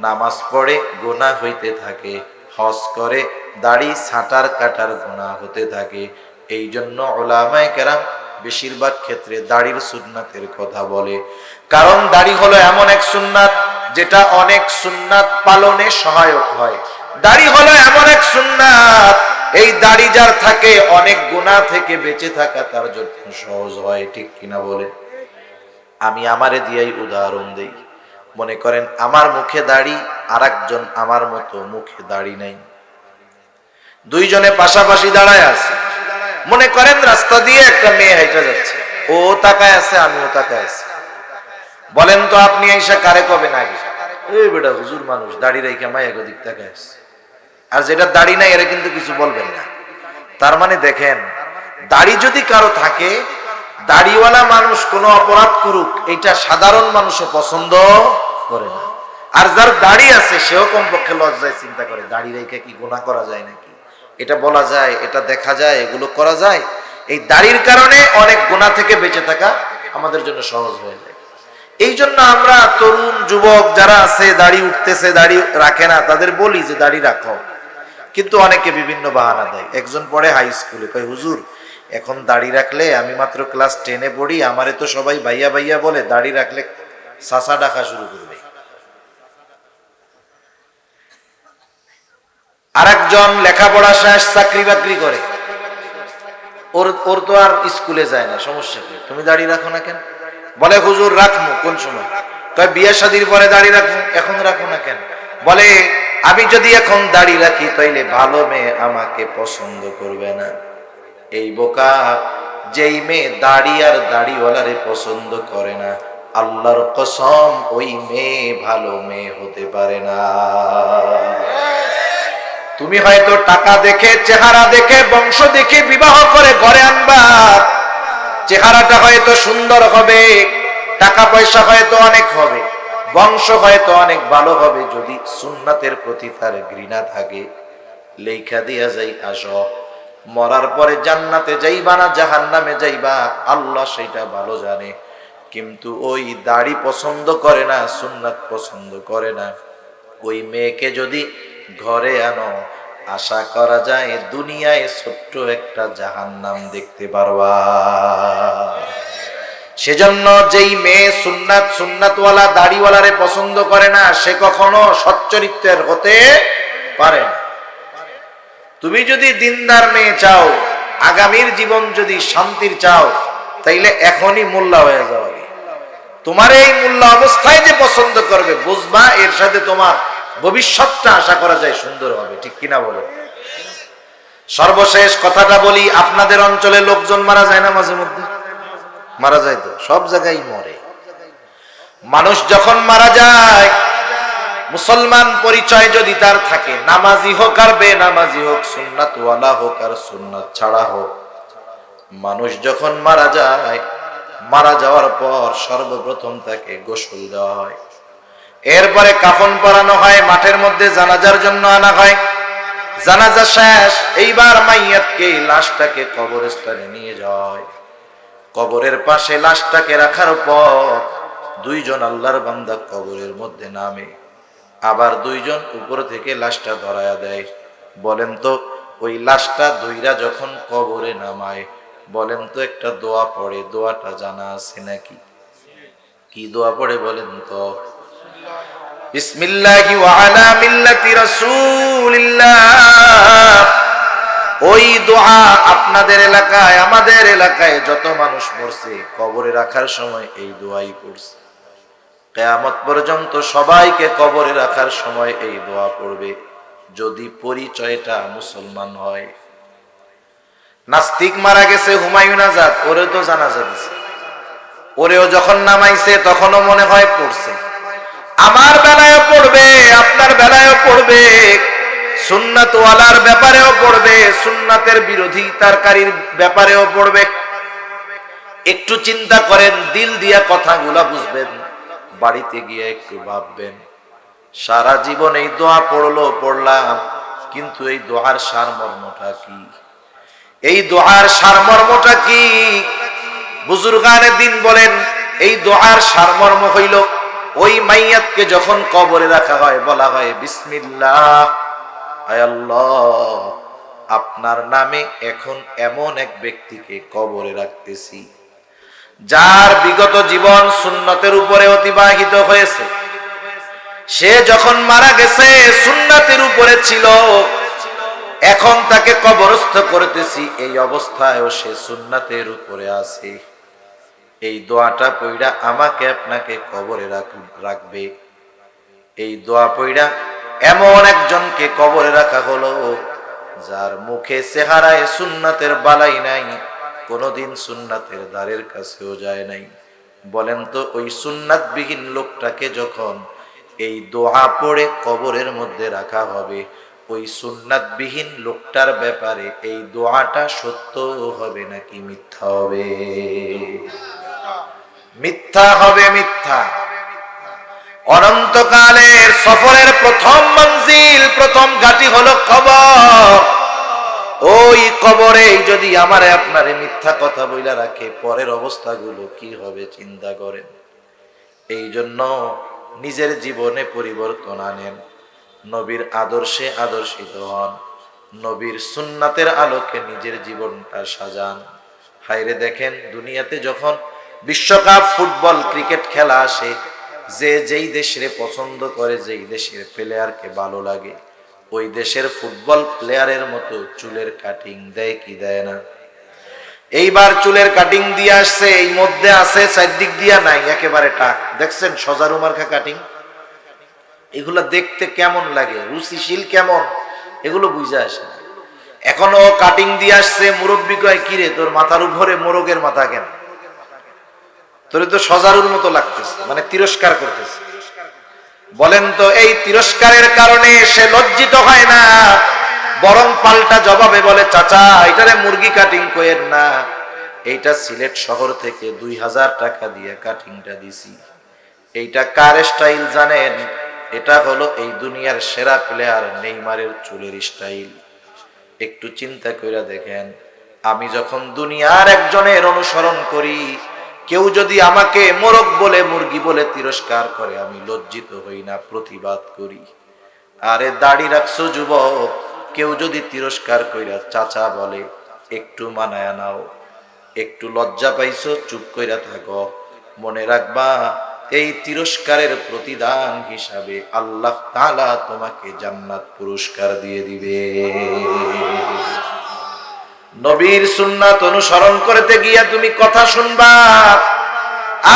নামাজ পড়ে গুনাহ হইতে থাকে, হজ করে দাড়ি ছাঁটার কাটার গুনাহ হতে থাকে। এই জন্য উলামায়ে কেরাম বেশিরভাগ ক্ষেত্রে দাড়ির সুন্নাতের কথা বলে। কারণ দাড়ি হলো এমন এক সুন্নাত যেটা অনেক সুন্নাত পালনে সহায়ক হয়। দাড়ি হলো এমন এক সুন্নাত, এই দাড়ি যার থাকে অনেক গুনাহ থেকে বেঁচে থাকা তার জন্য সহজ হয়। ঠিক কিনা বলেন? আমি আমারে দিয়েই উদাহরণ দেই। মনে করেন আমার মুখে দাড়ি, আরেকজন আমার মতো মুখে দাড়ি নাই, দুইজনে পাশাপাশি দাঁড়ায় আছে। মনে করেন রাস্তা দিয়ে একটা মেয়ে হেঁটে যাচ্ছে, ও তাকায় আছে, আমিও তাকায় আছি। বলেন তো আপনি আইসা কারে কবেন আগে? এই বেটা হুজুর মানুষ দাড়ি রেখে মায়ের দিক তাকায় আছে। আর যেটা দাড়ি নাই এরা কিন্তু কিছু বলবেন না। তার মানে দেখেন, দাড়ি যদি কারো থাকে, দাড়িওয়ালা মানুষ কোনো অপরাধ করুক এটা সাধারণ মানুষও পছন্দ করে না। আর যার দাড়ি আছে সেও কমপক্ষে লজ্জায় চিন্তা করে দাড়ি রেখে কি গুনাহ করা যায় নাকি, এটা বলা যায়, এটা দেখা যায়, এগুলো করা যায়। এই দাড়ির কারণে অনেক গুনাহ থেকে বেঁচে থাকা আমাদের জন্য সহজ হয়ে যায়। এই জন্য আমরা তরুণ যুবক যারা আছে দাড়ি উঠতেছে, দাড়ি রাখে না, তাদের বলি যে দাড়ি রাখো। কিন্তু অনেকে বিভিন্ন বাহানা দেয়। একজন পড়ে হাই স্কুলে, কয় হুজুর এখন দাড়ি রাখলে, আমি মাত্র ক্লাস 10-এ পড়ি, আমারে তো সবাই ভাইয়া ভাইয়া বলে, দাড়ি রাখলে চাচা ডাকা শুরু করবে। আরেকজন লেখাপড়া শেষ, চাকরি বাকরি করে, ওর তো আর স্কুলে যায় না, সমস্যা কি? তুমি দাড়ি রাখো না কেন? বলে হুজুর রাখবো। কোন সময়? কয় বিয়ে শাদীর পরে দাড়ি রাখবো, এখন রাখো না কেন? বলে আমি যদি এখন দাড়ি রাখি তাইলে ভালো মেয়ে আমাকে পছন্দ করবে না। এই বোকা, যেই মেয়ে দাড়ি আর দাড়িওয়ালারে পছন্দ করে না, আল্লাহর কসম ওই মেয়ে ভালো মেয়ে হতে পারে না। তুমি হয়তো টাকা দেখে, চেহারা দেখে, বংশ দেখে বিবাহ করে ঘরে আনবা, চেহারাটা হয়তো সুন্দর হবে, টাকা পয়সা হয়তো অনেক হবে, বংশ হয়তো অনেক ভালো হবে, যদি সুন্নাতের প্রতি তার ঘৃণা থাকে, লেখা দিয়া যাই আসো, মরার পরে জান্নাতে যাইবা না জাহান্নামে যাইবা আল্লাহ সেটা ভালো জানে। কিন্তু ওই দাড়ি পছন্দ করে না, সুন্নাত পছন্দ করে না, ওই মেয়েকে যদি ঘরে আনো, আশা করা যায় দুনিয়ায় ছোট্ট একটা জাহান্নাম দেখতে পারবা। সেজন্য যেই মেয়ে সুন্নাতওয়ালা দাড়িওয়ালারে পছন্দ করে না, সে কখনো সচ্চরিত্রের হতে পারে না। তুমি যদি দিনদার মেয়ে চাও, আগামীর জীবন যদি শান্তির চাও, তাইলে এখনই মোল্লা হয়ে যাও। তোমার এই মোল্লা অবস্থায় যে পছন্দ করবে, বুঝবা এর সাথে তোমার ভবিষ্যৎটা আশা করা যায় সুন্দর হবে। ঠিক কিনা বলো? সর্বশেষ কথাটা বলি, আপনাদের অঞ্চলে লোকজন মারা যায় না মাঝে মধ্যে? মারা যায় তো, সব জায়গায় মরে। মানুষ যখন মারা যায় মুসলমান পরিচয় যদি তার থাকে, নামাজি হোক আর বেনামাজি হোক, সুন্নাতওয়ালা হোক আর সুন্নাত ছাড়া হোক, মানুষ যখন মারা যায়, মারা যাওয়ার পর সর্বপ্রথম তাকে গোসল দেওয়া হয়, এরপরে কাফন পরানো হয়, মাঠের মধ্যে জানাজার জন্য আনা হয়। জানাজা শেষ, এইবার মাইয়াতকে, লাশটাকে কবরস্থানে নিয়ে যাওয়া হয়। কবরের পাশে লাশটাকে রাখার পর দুইজন আল্লাহর বান্দা কবরের মধ্যে নামে, আবার দুইজন উপর থেকে লাশটা ধরায়া দেয়। বলেন তো ওই লাশটা ধইরা যখন কবরে নামায়, বলেন তো একটা দোয়া পড়ে, দোয়াটা জানা আছে নাকি? কি দোয়া পড়ে বলেন তো? বিসমিল্লাহি ওয়া আলা মিল্লাতি রাসূলিল্লাহ। ওই দোয়া আপনাদের এলাকায়, আমাদের এলাকায় যত মানুষ মরছে কবরে রাখার সময় এই দোয়াই পড়ছে। কিয়ামত পর্যন্ত সবাইকে কবরে রাখার সময় এই দোয়া পড়বে, যদি পরিচয়টা মুসলমান হয়। নাস্তিক মারা গেছে হুমায়ুন আজাদ, ওরেও তো জানাজা দিছে, ওরেও যখন নামাইছে তখনও মনে হয় পড়ছে। আমার বেলায়ও পড়বে, আপনার বেলায়ও পড়বে, সুন্নাতওয়ালার ব্যাপারেও পড়বে, সুন্নাতের বিরোধিতাকারীর ব্যাপারেও পড়বে। একটু চিন্তা করেন, দিল দিয়া কথাগুলা বুঝবেন, বাড়িতে গিয়ে একটু ভাববেন। সারা জীবন এই দোয়া পড়লাম, কিন্তু এই দোয়ার সারমর্মটা কি? এই দোয়ার সারমর্মটা কি? বুজুর্গানে দিন বলেন, এই দোয়ার সারমর্ম হইল, ওই মাইয়াতকে যখন কবরে রাখা হয় বলা হয় বিসমিল্লাহ, আয় আল্লাহ, আপনার নামে এখন এমন এক ব্যক্তিকে কবরে রাখতেছি যার বিগত জীবন সুন্নতের উপরে অতিবাহিত হয়েছে। সে যখন মারা গেছে সুন্নাতের উপরে ছিল, এখন তাকে কবরস্থ করতেছি, এই অবস্থায়ও সে সুন্নাতের উপরে আছে। এই দোয়াটা পড়া আমাকে আপনাকে কবরে রাখবে। এই দোয়া পড়া এমন একজনকে কবরে রাখা হলো যার মুখে চেহারায় সুন্নাতের বালাই নাই, কোনদিন সুন্নাতের দ্বারের কাছেও যায় নাই। বলেন তো ওই সুন্নাতবিহীন লোকটাকে যখন এই দোয়া পড়ে কবরের মধ্যে রাখা হবে, ওই সুন্নাতবিহীন লোকটার ব্যাপারে এই দোয়াটা সত্য হবে নাকি মিথ্যা হবে? মিথ্যা হবে, মিথ্যা। অনন্তকালের সফরের প্রথম মঞ্জিল, প্রথম ঘাঁটি হলো কবর। ওই কবরে যদি আমারে আপনারে মিথ্যা কথা বইলা রাখে, পরের অবস্থাগুলো কি হবে চিন্তা করেন। এই জন্য নিজের জীবনে পরিবর্তন আনেন, নবীর আদর্শে আদর্শিত হন, নবীর সুন্নাতের আলোকে নিজের জীবনটা সাজান। হায়রে দেখেন, দুনিয়াতে যখন বিশ্বকাপ, ফুটবল, ক্রিকেট খেলা আসে, যে যেই দেশের পছন্দ করে, যেই দেশের প্লেয়ারকে ভালো লাগে, ওই দেশের ফুটবল প্লেয়ারের মতো চুলের কাটিং দেয় কি দেয় না? এইবার চুলের কাটিং দিয়ে আসছে, এই মধ্যে আছে চারদিক দিয়া নাই, একেবারে টাক। দেখছেন সজারু মার্কা কাটিং? এগুলা দেখতে কেমন লাগে, রুচিশীল কেমন, এগুলো বুঝে আসে না। এখনো কাটিং দিয়ে আসছে, মুরব্বী কয় কিরে তোর মাথার উপরে মোরগের মাথা কেন? তোরে তো সজারুর মতো লাগতেছে, মানে তিরস্কার করতেছে। বলেন তো এই তিরস্কারের কারণে সে লজ্জিত হয় না, বরং পাল্টা জবাবে বলে চাচা এটারে মুরগি কাটিং কইেন না, এইটা সিলেট শহর থেকে 2000 টাকা দিয়ে কাটিংটা দিছি। এইটা কার স্টাইল জানেন? এটা হলো এই দুনিয়ার সেরা প্লেয়ার নেইমারের চুলের স্টাইল। একটু চিন্তা কইরা দেখেন, আমি যখন দুনিয়ার একজনের অনুসরণ করি, কেউ যদি আমাকে মোরগ বলে, মুরগি বলে তিরস্কার করে, আমি লজ্জিত হই না, প্রতিবাদ করি। আরে দাড়ি রাখছো যুবক, কেউ যদি তিরস্কার কইরা চাচা বলে, একটু মানায়া নাও। একটু লজ্জা পাইছো, চুপ কইরা থাকো। মনে রাখবা এই তিরস্কারের প্রতিদান হিসাবে আল্লাহ তাআলা তোমাকে জান্নাত পুরস্কার দিয়ে দিবে। নবীর সুন্নাত অনুসরণ করতে গিয়া তুমি কথা শুনবা,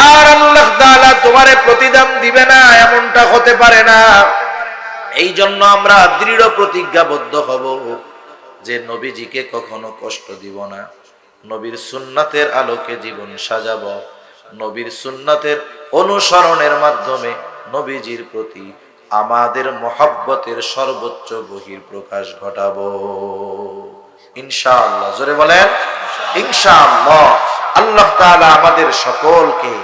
আর আল্লাহ তাআলা তোমারে প্রতিদান দিবে না, এমনটা হতে পারে না। এই জন্য আমরা দৃঢ় প্রতিজ্ঞাবদ্ধ হব যে নবীজিকে কখনো কষ্ট দিব না, নবীর সুন্নাতের আলোকে জীবন সাজাবো, নবীর সুন্নাতের অনুসরণের মাধ্যমে নবীজির প্রতি আমাদের মহব্বতের সর্বোচ্চ বহির প্রকাশ ঘটাবো ইনশাআল্লাহ। জোরে বলেন ইনশাআল্লাহ। আল্লাহ তাআলা আমাদের সকলকে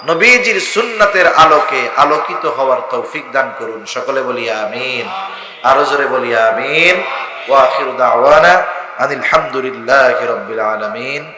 নবীজির সুন্নাতের আলোকে আলোকিত হওয়ার তৌফিক দান করুন। সকলে বলি আমিন। আরো জোরে বলি আমিন। ওয়া আখিরু দাওয়ানা আনিল হামদুলিল্লাহি রাব্বিল আলামিন।